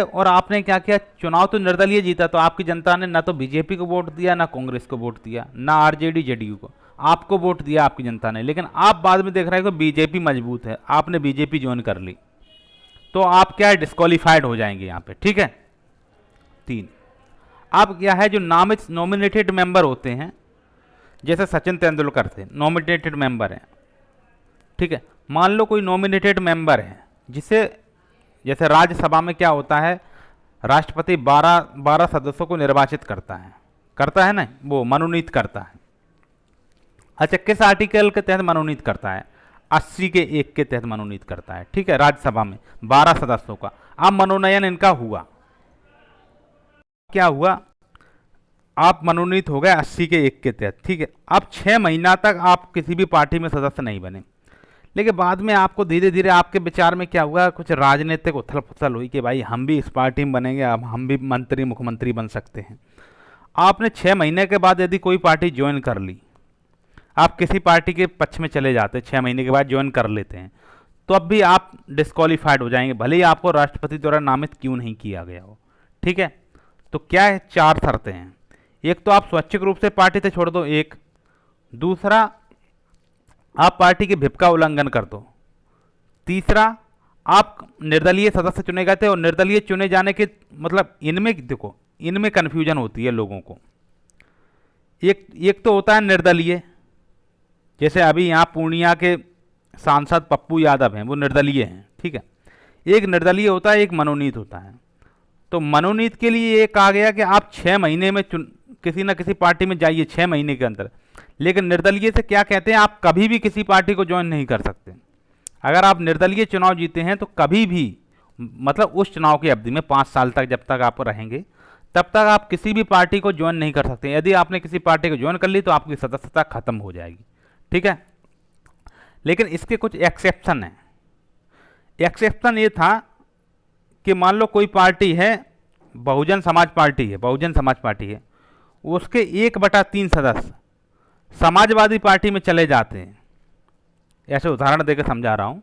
और आपने क्या किया, चुनाव तो निर्दलीय जीता, तो आपकी जनता ने ना तो बीजेपी को वोट दिया, ना कांग्रेस को वोट दिया, ना आरजेडी जेडीयू को, आपको वोट दिया आपकी जनता ने। लेकिन आप बाद में देख रहे हो कि बीजेपी मजबूत है, आपने बीजेपी ज्वाइन कर ली, तो आप क्या है, डिस्क्वालीफाइड हो जाएंगे यहाँ पे, ठीक है। 3, अब क्या है, जो नॉमिनेटेड मेंबर होते हैं, जैसे सचिन तेंदुलकर थे, नॉमिनेटेड मेंबर हैं, ठीक है। मान लो कोई नॉमिनेटेड मेंबर है, जिसे जैसे राज्यसभा में क्या होता है, राष्ट्रपति 12 सदस्यों को निर्वाचित करता है ना, वो मनोनीत करता है। अच्छा, किस आर्टिकल के तहत मनोनीत करता है, 80 के 1 के तहत मनोनीत करता है, ठीक है। राज्यसभा में 12 सदस्यों का, अब मनोनयन इनका हुआ, क्या हुआ, आप मनोनीत हो गए 80 के 1 के तहत, ठीक है। अब 6 महीना तक आप किसी भी पार्टी में सदस्य नहीं बने, लेकिन बाद में आपको धीरे धीरे आपके विचार में क्या हुआ, कुछ राजनीतिक उथल पुथल हुई कि भाई हम भी इस पार्टी में बनेंगे, अब हम भी मंत्री मुख्यमंत्री बन सकते हैं। आपने 6 महीने के बाद यदि कोई पार्टी ज्वाइन कर ली, आप किसी पार्टी के पक्ष में चले जाते, 6 महीने के बाद ज्वाइन कर लेते हैं, तो अब भी आप डिस्क्वालीफाइड हो जाएंगे, भले ही आपको राष्ट्रपति द्वारा नामित क्यों नहीं किया गया हो, ठीक है। तो क्या है, 4 शर्तें हैं, एक तो आप स्वैच्छिक रूप से पार्टी से छोड़ दो, एक, दूसरा आप पार्टी के व्हिप का उल्लंघन कर दो, तीसरा आप निर्दलीय सदस्य चुने गए थे, और निर्दलीय चुने जाने के मतलब इनमें देखो, इनमें कन्फ्यूजन होती है लोगों को, एक एक तो होता है निर्दलीय, जैसे अभी यहाँ पूर्णिया के सांसद पप्पू यादव हैं, वो निर्दलीय हैं, ठीक है। एक निर्दलीय होता है, एक मनोनीत होता है। तो मनोनीत के लिए ये कहा गया कि आप 6 महीने में किसी न किसी पार्टी में जाइए 6 महीने के अंदर। लेकिन निर्दलीय से क्या कहते हैं, आप कभी भी किसी पार्टी को ज्वाइन नहीं कर सकते। अगर आप निर्दलीय चुनाव जीते हैं तो कभी भी, मतलब उस चुनाव की अवधि में 5 साल तक जब तक आप रहेंगे तब तक आप किसी भी पार्टी को ज्वाइन नहीं कर सकते। यदि आपने किसी पार्टी को ज्वाइन कर ली तो आपकी सदस्यता खत्म हो जाएगी, ठीक है। लेकिन इसके कुछ एक्सेप्शन हैं। एक्सेप्शन ये था कि मान लो कोई पार्टी है, बहुजन समाज पार्टी है, बहुजन समाज पार्टी है, उसके 1/3 सदस्य समाजवादी पार्टी में चले जाते हैं। ऐसे उदाहरण देकर समझा रहा हूँ,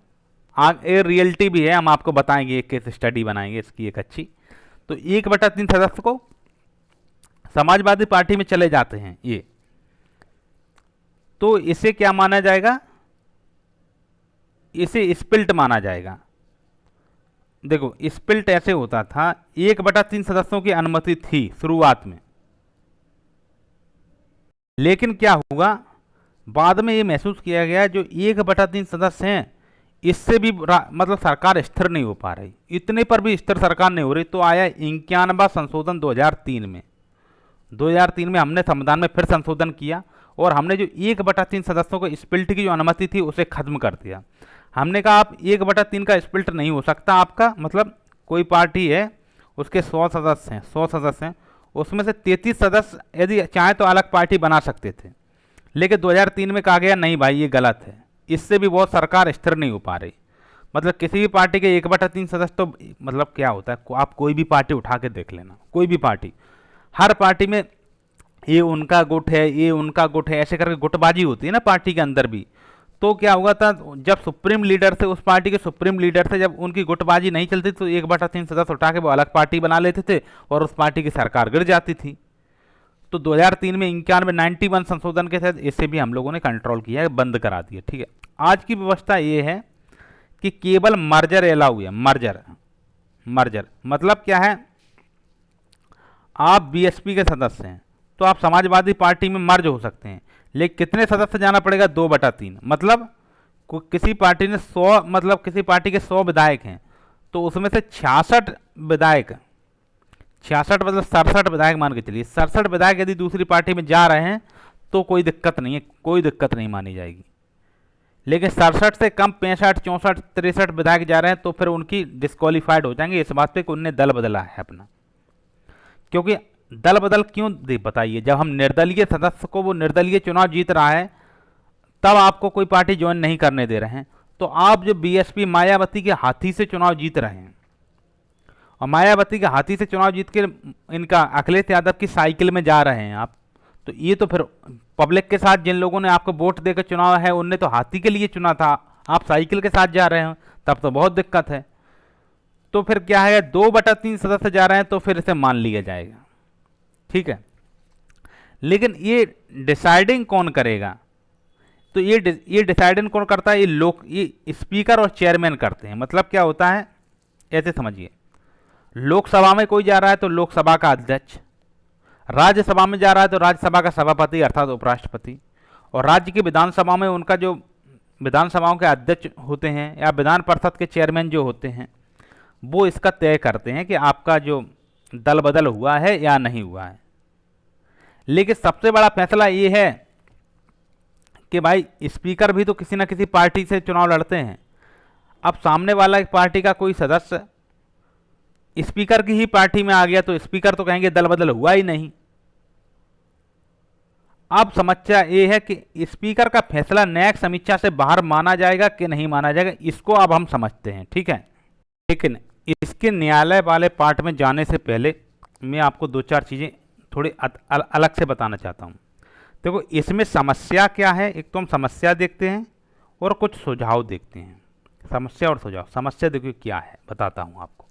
ये रियलिटी भी है, हम आपको बताएंगे, एक केस स्टडी बनाएंगे इसकी एक अच्छी। तो 1/3 सदस्य को समाजवादी पार्टी में चले जाते हैं ये, तो इसे क्या माना जाएगा, इसे स्पिल्ट माना जाएगा। देखो स्पिल्ट ऐसे होता था, 1/3 सदस्यों की अनुमति थी शुरुआत में, लेकिन क्या हुआ, बाद में ये महसूस किया गया जो 1/3 सदस्य हैं इससे भी मतलब सरकार स्थिर नहीं हो पा रही, इतने पर भी स्थिर सरकार नहीं हो रही। तो आया 91वां संशोधन 2003 में। 2003 में हमने संविधान में फिर संशोधन किया और हमने जो 1/3 सदस्यों को स्पिल्ट की जो अनुमति थी उसे खत्म कर दिया। हमने कहा आप 1/3 का स्पिल्ट नहीं हो सकता आपका, मतलब कोई पार्टी है उसके 100 सदस्य हैं, 100 सदस्य हैं, उसमें से 33 सदस्य यदि चाहें तो अलग पार्टी बना सकते थे। लेकिन 2003 में कहा गया नहीं भाई ये गलत है, इससे भी बहुत सरकार स्थिर नहीं हो पा रही। मतलब किसी भी पार्टी के 1/3 सदस्य, तो मतलब क्या होता है, आप कोई भी पार्टी उठा के देख लेना, कोई भी पार्टी, हर पार्टी में ये उनका गुट है, ये उनका गुट है, ऐसे करके गुटबाजी होती है ना पार्टी के अंदर भी। तो क्या हुआ था, जब सुप्रीम लीडर से, उस पार्टी के सुप्रीम लीडर से जब उनकी गुटबाजी नहीं चलती तो 1/3 सदस्य उठा के वो अलग पार्टी बना लेते थे और उस पार्टी की सरकार गिर जाती थी। तो 2003 में 91 संशोधन के तहत इसे भी हम लोगों ने कंट्रोल किया है, बंद करा दिया, ठीक है। आज की व्यवस्था ये है कि केवल मर्जर अलाउ है। मर्जर मतलब क्या है, आप बीएसपी के सदस्य हैं तो आप समाजवादी पार्टी में मर्ज हो सकते हैं, लेकिन कितने सदस्य जाना पड़ेगा, 2/3। मतलब किसी पार्टी ने 100, मतलब किसी पार्टी के 100 विधायक हैं तो उसमें से 66 विधायक, 66 मतलब 67 विधायक मान के चलिए, 67 विधायक यदि दूसरी पार्टी में जा रहे हैं तो कोई दिक्कत नहीं है, कोई दिक्कत नहीं मानी जाएगी। लेकिन 67 से कम 65, 64, 63 विधायक जा रहे हैं तो फिर उनकी डिस्क्वालीफाइड हो जाएंगे, इस बात पे कि उनने दल बदला है अपना। क्योंकि दल बदल क्यों बताइए, जब हम निर्दलीय सदस्य को, वो निर्दलीय चुनाव जीत रहा है तब आपको कोई पार्टी ज्वाइन नहीं करने दे रहे हैं। तो आप जो बीएसपी मायावती के हाथी से चुनाव जीत रहे हैं, और मायावती के हाथी से चुनाव जीत के इनका अखिलेश यादव की साइकिल में जा रहे हैं आप, तो ये तो फिर पब्लिक के साथ, जिन लोगों ने आपको वोट देकर चुनाव है उनने तो हाथी के लिए चुना था, आप साइकिल के साथ जा रहे हैं, तब तो बहुत दिक्कत है। तो फिर क्या है, 2/3 सदस्य जा रहे हैं तो फिर इसे मान लिया जाएगा, ठीक है। लेकिन ये डिसाइडिंग कौन करेगा, तो ये डिसाइडिंग कौन करता है, ये स्पीकर और चेयरमैन करते हैं। मतलब क्या होता है, ऐसे समझिए, लोकसभा में कोई जा रहा है तो लोकसभा का अध्यक्ष, राज्यसभा में जा रहा है तो राज्यसभा का सभापति अर्थात उपराष्ट्रपति, और राज्य की विधानसभा में उनका जो विधानसभाओं के अध्यक्ष होते हैं या विधान परिषद के चेयरमैन जो होते हैं, वो इसका तय करते हैं कि आपका जो दल बदल हुआ है या नहीं हुआ है। लेकिन सबसे बड़ा फैसला ये है कि भाई स्पीकर भी तो किसी न किसी पार्टी से चुनाव लड़ते हैं। अब सामने वाला पार्टी का कोई सदस्य स्पीकर की ही पार्टी में आ गया तो स्पीकर तो कहेंगे दल बदल हुआ ही नहीं। अब समस्या ये है कि स्पीकर का फैसला न्यायिक समीक्षा से बाहर माना जाएगा कि नहीं माना जाएगा, इसको अब हम समझते हैं, ठीक है। लेकिन इसके न्यायालय वाले पार्ट में जाने से पहले मैं आपको 2-4 चीज़ें थोड़ी अलग से बताना चाहता हूँ। देखो इसमें समस्या क्या है, एक तो हम समस्या देखते हैं और कुछ सुझाव देखते हैं। समस्या और सुझाव। समस्या देखिए क्या है, बताता हूँ आपको।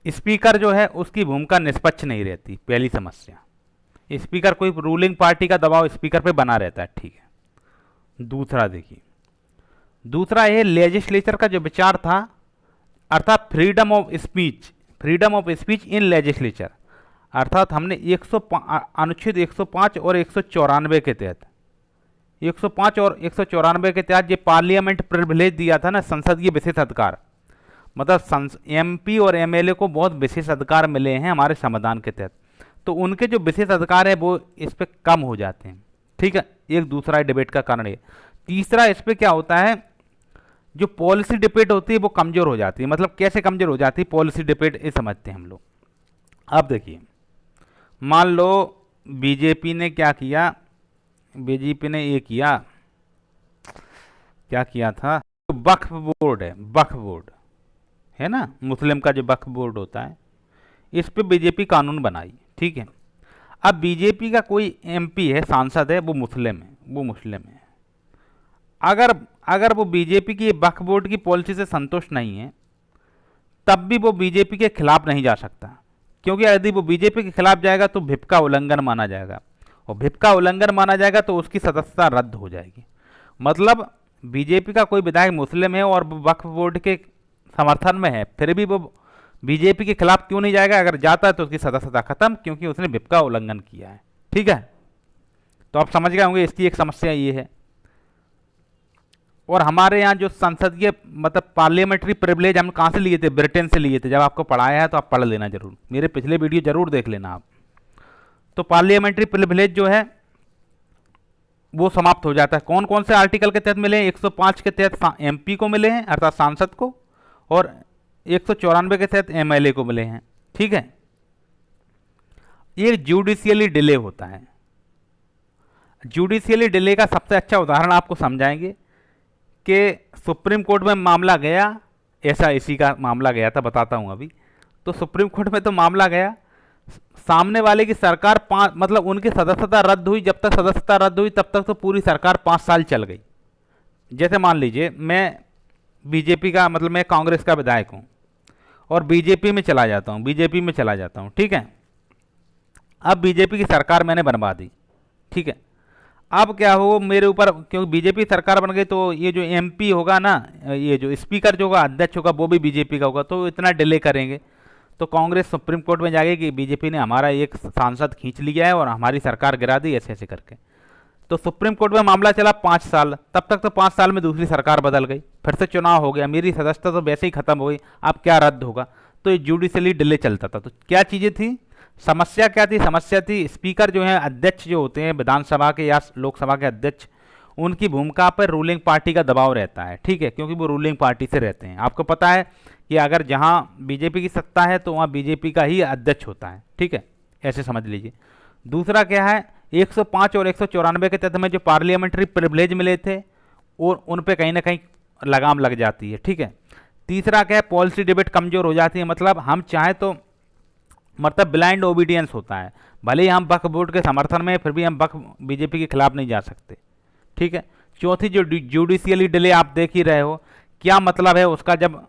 स्पीकर जो है उसकी भूमिका निष्पक्ष नहीं रहती, पहली समस्या। स्पीकर, कोई रूलिंग पार्टी का दबाव स्पीकर पे बना रहता है, ठीक है। दूसरा देखिए, दूसरा ये लेजिस्लेचर का जो विचार था, अर्थात freedom of speech in legislature. अर्थात हमने अनुच्छेद 105 और 194 के तहत 105 और 194 के तहत ये पार्लियामेंट प्रिविलेज दिया था ना, संसदीय विशेष अधिकार, मतलब एमपी और एमएलए को बहुत विशेष अधिकार मिले हैं हमारे संविधान के तहत, तो उनके जो विशेष अधिकार है वो इस पर कम हो जाते हैं। ठीक है, एक दूसरा डिबेट का कारण है। तीसरा, इस पर क्या होता है, जो पॉलिसी डिबेट होती है वो कमजोर हो जाती है। मतलब कैसे कमजोर हो जाती है पॉलिसी डिबेट, ये समझते हैं हम लोग। अब देखिए, मान लो बीजेपी ने क्या किया, बीजेपी ने ये किया, क्या किया था, तो वक्फ बोर्ड है, वक्फ बोर्ड है ना, मुस्लिम का जो वक्फ बोर्ड होता है, इस पे बीजेपी कानून बनाई। ठीक है, अब बीजेपी का कोई एमपी है, सांसद है, वो मुस्लिम है, वो मुस्लिम है, अगर वो बीजेपी की वक्फ बोर्ड की पॉलिसी से संतुष्ट नहीं है, तब भी वो बीजेपी के खिलाफ नहीं जा सकता, क्योंकि यदि वो बीजेपी के खिलाफ जाएगा तो विप का उल्लंघन माना जाएगा, और विप का उल्लंघन माना जाएगा तो उसकी सदस्यता रद्द हो जाएगी। मतलब बीजेपी का कोई विधायक मुस्लिम है और वक्फ बोर्ड के समर्थन में है, फिर भी वो बीजेपी के खिलाफ क्यों नहीं जाएगा, अगर जाता है तो उसकी सदस्यता खत्म, क्योंकि उसने विप का उल्लंघन किया है। ठीक है, तो आप समझ गए होंगे इसकी एक समस्या ये है। और हमारे यहाँ जो संसदीय मतलब पार्लियामेंट्री प्रिविलेज हम कहाँ से लिए थे, ब्रिटेन से लिए थे। जब आपको पढ़ाया है तो आप पढ़ लेना जरूर, मेरे पिछले वीडियो जरूर देख लेना आप। तो पार्लियामेंट्री प्रिविलेज जो है वो समाप्त हो जाता है। कौन कौन से आर्टिकल के तहत मिले हैं, 105 के तहत एमपी को मिले हैं अर्थात सांसद को, और 194 के तहत एमएलए को मिले हैं। ठीक है, ये जुडिशियली डिले होता है। जुडिशियली डिले का सबसे अच्छा उदाहरण आपको समझाएंगे कि सुप्रीम कोर्ट में मामला गया, ऐसा इसी का मामला गया था, बताता हूं अभी। तो सुप्रीम कोर्ट में तो मामला गया, सामने वाले की सरकार मतलब उनकी सदस्यता रद्द हुई, जब तक सदस्यता रद्द हुई तब तक तो पूरी सरकार 5 साल चल गई। जैसे मान लीजिए मैं बीजेपी का मतलब मैं कांग्रेस का विधायक हूं और बीजेपी में चला जाता हूं, ठीक है। अब बीजेपी की सरकार मैंने बनवा दी, ठीक है। अब क्या हो, मेरे ऊपर क्योंकि बीजेपी सरकार बन गई तो ये जो एमपी होगा ना, ये जो स्पीकर जो होगा, अध्यक्ष होगा, वो भी बीजेपी का होगा, तो इतना डिले करेंगे तो कांग्रेस सुप्रीम कोर्ट में जाएगी कि बीजेपी ने हमारा एक सांसद खींच लिया है और हमारी सरकार गिरा दी, ऐसे ऐसे करके। तो सुप्रीम कोर्ट में मामला चला 5 साल, तब तक तो 5 साल में दूसरी सरकार बदल गई, फिर से चुनाव हो गया, मेरी सदस्यता तो वैसे ही खत्म हो गई, अब क्या रद्द होगा। तो ये जुडिशली डिले चलता था। तो क्या चीज़ें थी, समस्या क्या थी, समस्या थी स्पीकर जो है, अध्यक्ष जो होते हैं विधानसभा के या लोकसभा के अध्यक्ष, उनकी भूमिका पर रूलिंग पार्टी का दबाव रहता है, ठीक है, क्योंकि वो रूलिंग पार्टी से रहते हैं। आपको पता है कि अगर जहाँ बीजेपी की सत्ता है तो वहाँ बीजेपी का ही अध्यक्ष होता है, ठीक है, ऐसे समझ लीजिए। दूसरा क्या है, 105 और 194 के तहत में जो पार्लियामेंट्री प्रिविलेज मिले थे और उन पे कहीं ना कहीं लगाम लग जाती है, ठीक है। तीसरा क्या है, पॉलिसी डिबेट कमजोर हो जाती है, मतलब हम चाहें तो मतलब ब्लाइंड ओबीडियंस होता है, भले ही हम वक्फ बोर्ड के समर्थन में, फिर भी हम वक्फ बीजेपी के खिलाफ नहीं जा सकते, ठीक है। चौथी जो जुडिशियली डिले आप देख ही रहे हो, क्या मतलब है उसका, जब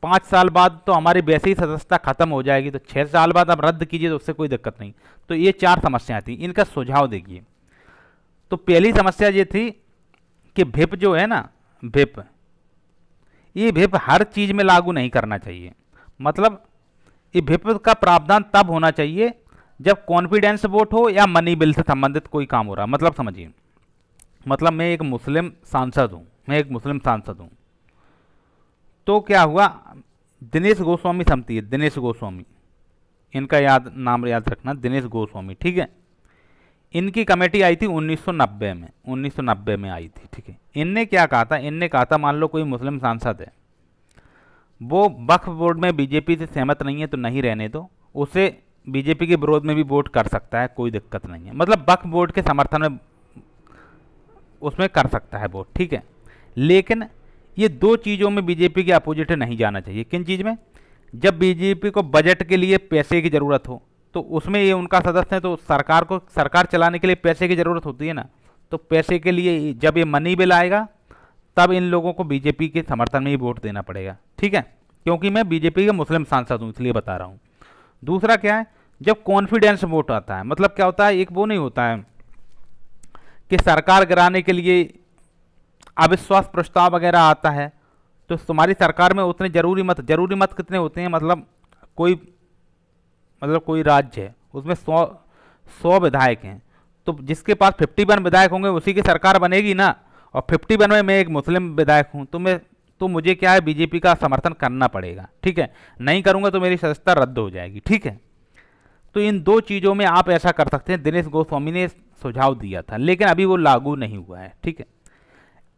5 साल बाद तो हमारी वैसे ही सदस्यता खत्म हो जाएगी, तो 6 साल बाद आप रद्द कीजिए तो उससे कोई दिक्कत नहीं। तो ये 4 समस्याएं थी, इनका सुझाव देखिए। तो पहली समस्या ये थी कि विप जो है ना, विप, ये विप हर चीज में लागू नहीं करना चाहिए। मतलब ये विप का प्रावधान तब होना चाहिए जब कॉन्फिडेंस वोट हो या मनी बिल से संबंधित कोई काम हो रहा। मतलब समझिए, मतलब मैं एक मुस्लिम सांसद हूं, तो क्या हुआ, दिनेश गोस्वामी समिति है, दिनेश गोस्वामी, इनका नाम याद रखना, दिनेश गोस्वामी, ठीक है। इनकी कमेटी आई थी 1990 में आई थी, ठीक है। इनने क्या कहा था, इनने कहा था मान लो कोई मुस्लिम सांसद है, वो वक्फ बोर्ड में बीजेपी से सहमत नहीं है तो नहीं रहने दो, उसे बीजेपी के विरोध में भी वोट कर सकता है, कोई दिक्कत नहीं है। मतलब वक्फ बोर्ड के समर्थन में उसमें कर सकता है वोट, ठीक है। लेकिन ये 2 चीज़ों में बीजेपी के अपोजिट नहीं जाना चाहिए। किन चीज़ में, जब बीजेपी को बजट के लिए पैसे की ज़रूरत हो, तो उसमें ये उनका सदस्य है, तो सरकार चलाने के लिए पैसे की ज़रूरत होती है ना, तो पैसे के लिए जब ये मनी बिल आएगा तब इन लोगों को बीजेपी के समर्थन में ही वोट देना पड़ेगा, ठीक है। क्योंकि मैं बीजेपी का मुस्लिम सांसद हूँ इसलिए बता रहा हूँ। दूसरा क्या है, जब कॉन्फिडेंस वोट आता है, मतलब क्या होता है, एक वो नहीं होता है कि सरकार गिराने के लिए अविश्वास प्रस्ताव वगैरह आता है, तो तुम्हारी सरकार में उतने जरूरी मत कितने होते हैं, मतलब कोई मतलब कोई राज्य है उसमें 100 विधायक हैं, तो जिसके पास 51 विधायक होंगे उसी की सरकार बनेगी ना। और 51 में मैं एक मुस्लिम विधायक हूँ, तो मुझे क्या है, बीजेपी का समर्थन करना पड़ेगा। ठीक है, नहीं करूँगा तो मेरी सदस्यता रद्द हो जाएगी। ठीक है, तो इन दो चीज़ों में आप ऐसा कर सकते हैं। दिनेश गोस्वामी ने सुझाव दिया था, लेकिन अभी वो लागू नहीं हुआ है। ठीक है,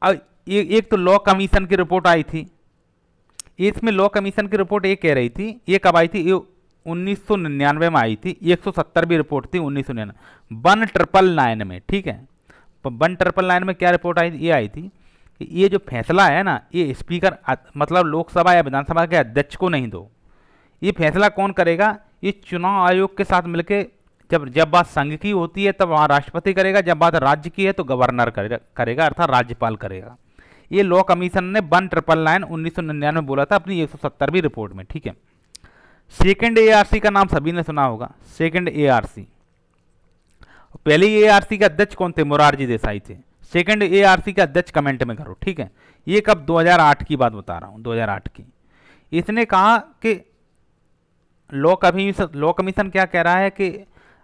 अब एक तो लॉ कमीशन की रिपोर्ट आई थी। इसमें लॉ कमीशन की रिपोर्ट ये कह रही थी, ये कब आई थी, ये 1999 में आई थी। 170वीं रिपोर्ट थी 1999 1999 में। ठीक है, तो 1999 में क्या रिपोर्ट आई, ये आई थी कि ये जो फैसला है ना, ये स्पीकर मतलब लोकसभा या विधानसभा के अध्यक्ष को नहीं दो, ये फैसला कौन करेगा, ये चुनाव आयोग के साथ मिलकर, जब बात संघ की होती है तब वहाँ राष्ट्रपति करेगा, जब बात राज्य की है तो गवर्नर करेगा अर्थात राज्यपाल करेगा। ये लॉ कमीशन ने 1999 1999 में बोला था अपनी 170वीं रिपोर्ट में। ठीक है, सेकेंड एआरसी का नाम सभी ने सुना होगा। सेकेंड एआरसी, पहले एआरसी के अध्यक्ष कौन थे, मोरारजी देसाई थे। सेकेंड एआरसी के अध्यक्ष कमेंट में करो। ठीक है, ये कब, 2008 की बात बता रहा हूँ, 2008 की। इसने कहा कि लॉ कमीशन क्या कह रहा है कि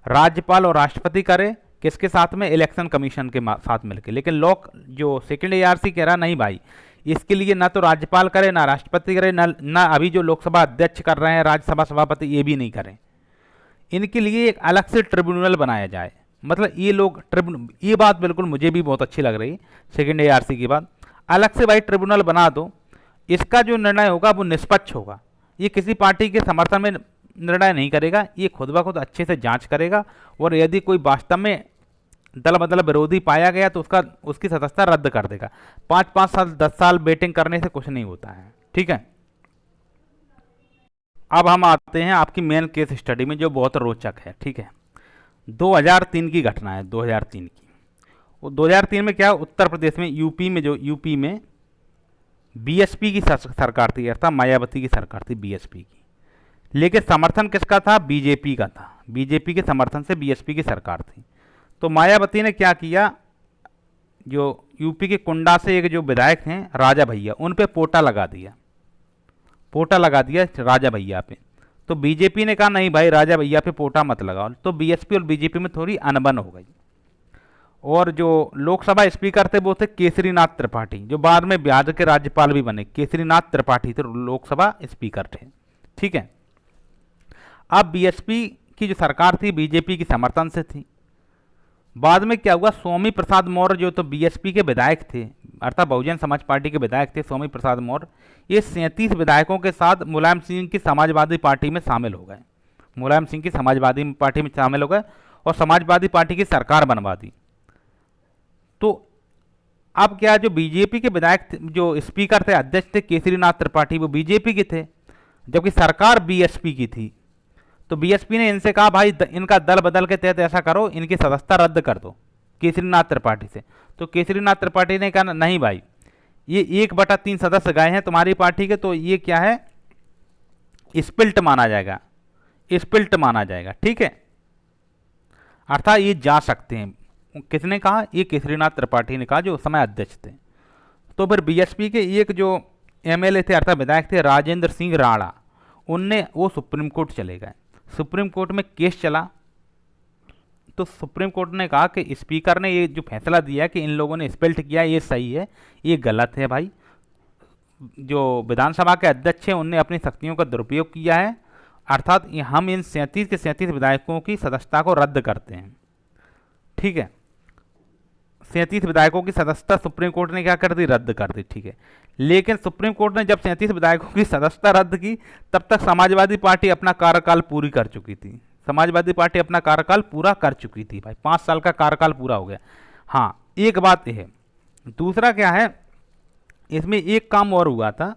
राज्यपाल और राष्ट्रपति करे, किसके साथ में, इलेक्शन कमीशन के साथ मिलकर। लेकिन जो सेकेंड एआरसी कह रहा नहीं भाई, इसके लिए ना तो राज्यपाल करे, ना राष्ट्रपति करे, ना अभी जो लोकसभा अध्यक्ष कर रहे हैं, राज्यसभा सभापति, ये भी नहीं करें। इनके लिए एक अलग से ट्रिब्यूनल बनाया जाए। मतलब ये बात बिल्कुल मुझे भी बहुत अच्छी लग रही, सेकेंड एआरसी की बात। अलग से भाई ट्रिब्यूनल बना दो, इसका जो निर्णय होगा वो निष्पक्ष होगा। ये किसी पार्टी के समर्थन में निर्णय नहीं करेगा, ये खुद ब खुद अच्छे से जांच करेगा, और यदि कोई वास्तव में दल बदल विरोधी पाया गया तो उसकी सदस्यता रद्द कर देगा। 5-5 साल 10 साल वेटिंग करने से कुछ नहीं होता है। ठीक है, अब हम आते हैं आपकी मेन केस स्टडी में, जो बहुत रोचक है। ठीक है, 2003 की घटना है, 2003 की। वो 2003 में क्या, उत्तर प्रदेश में, यूपी में बीएसपी की सरकार थी, अर्थात मायावती की सरकार थी, बीएसपी की। लेकिन समर्थन किसका था, बीजेपी का था। बीजेपी के समर्थन से बीएसपी की सरकार थी। तो मायावती ने क्या किया, जो यूपी के कुंडा से एक जो विधायक हैं राजा भैया, उन पे पोटा लगा दिया राजा भैया पे। तो बीजेपी ने कहा नहीं भाई, राजा भैया पे पोटा मत लगाओ। तो बीएसपी और बीजेपी में थोड़ी अनबन हो गई। और जो लोकसभा स्पीकर थे वो थे केसरीनाथ त्रिपाठी, जो बाद में बिहार के राज्यपाल भी बने। केसरीनाथ त्रिपाठी थे लोकसभा स्पीकर थे। ठीक है, अब बीएसपी की जो सरकार थी बीजेपी की समर्थन से थी। बाद में क्या हुआ, स्वामी प्रसाद मौर्य जो तो बीएसपी के विधायक थे, अर्थात बहुजन समाज पार्टी के विधायक थे स्वामी प्रसाद मौर्य, ये 37 विधायकों के साथ मुलायम सिंह की समाजवादी पार्टी में शामिल हो गए। मुलायम सिंह की समाजवादी पार्टी में शामिल हो गए और समाजवादी पार्टी की सरकार बनवा दी। तो अब क्या, जो बीजेपी के विधायक थे, जो स्पीकर थे, अध्यक्ष थे केसरीनाथ त्रिपाठी, वो बीजेपी के थे, जबकि सरकार बीएसपी की थी। तो बीएसपी ने इनसे कहा भाई इनका दल बदल के तहत ऐसा करो, इनकी सदस्यता रद्द कर दो केसरीनाथ त्रिपाठी से। तो केसरीनाथ त्रिपाठी ने कहा नहीं भाई, ये 1/3 सदस्य गए हैं तुम्हारी पार्टी के, तो ये क्या है, स्पिल्ट माना जाएगा। ठीक है, अर्थात ये जा सकते हैं। किसने कहा, ये केसरीनाथ त्रिपाठी ने कहा, जो उस समय अध्यक्ष थे। तो फिर बीएसपी के एक जो एमएलए थे अर्थात विधायक थे राजेंद्र सिंह राणा, वो सुप्रीम कोर्ट चले गए। सुप्रीम कोर्ट में केस चला, तो सुप्रीम कोर्ट ने कहा कि स्पीकर ने ये जो फैसला दिया कि इन लोगों ने स्पेल्ट किया, ये सही है, ये गलत है भाई। जो विधानसभा के अध्यक्ष हैं उनने अपनी शक्तियों का दुरुपयोग किया है, अर्थात हम इन 37 के 37 विधायकों की सदस्यता को रद्द करते हैं। ठीक है, 37 विधायकों की सदस्यता सुप्रीम कोर्ट ने क्या कर दी, रद्द कर दी। ठीक है, लेकिन सुप्रीम कोर्ट ने जब 37 विधायकों की सदस्यता रद्द की, तब तक समाजवादी पार्टी अपना कार्यकाल पूरी कर चुकी थी। समाजवादी पार्टी अपना कार्यकाल पूरा कर चुकी थी भाई, 5 साल का कार्यकाल पूरा हो गया। हाँ, एक बात यह है। दूसरा क्या है, इसमें एक काम और हुआ था।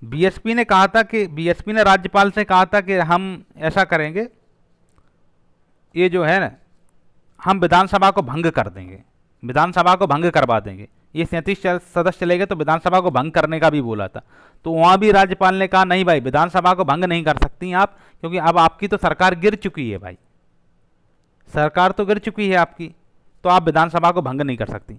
बीएसपी ने राज्यपाल से कहा था कि हम ऐसा करेंगे, ये जो है ना, हम विधानसभा को भंग कर देंगे, विधानसभा को भंग करवा देंगे। ये 37 सदस्य चले गए तो विधानसभा को भंग करने का भी बोला था। तो वहाँ भी राज्यपाल ने कहा नहीं भाई, विधानसभा को भंग नहीं कर सकती आप, क्योंकि अब आपकी तो सरकार गिर चुकी है भाई, सरकार तो गिर चुकी है आपकी, तो आप विधानसभा को भंग नहीं कर सकती।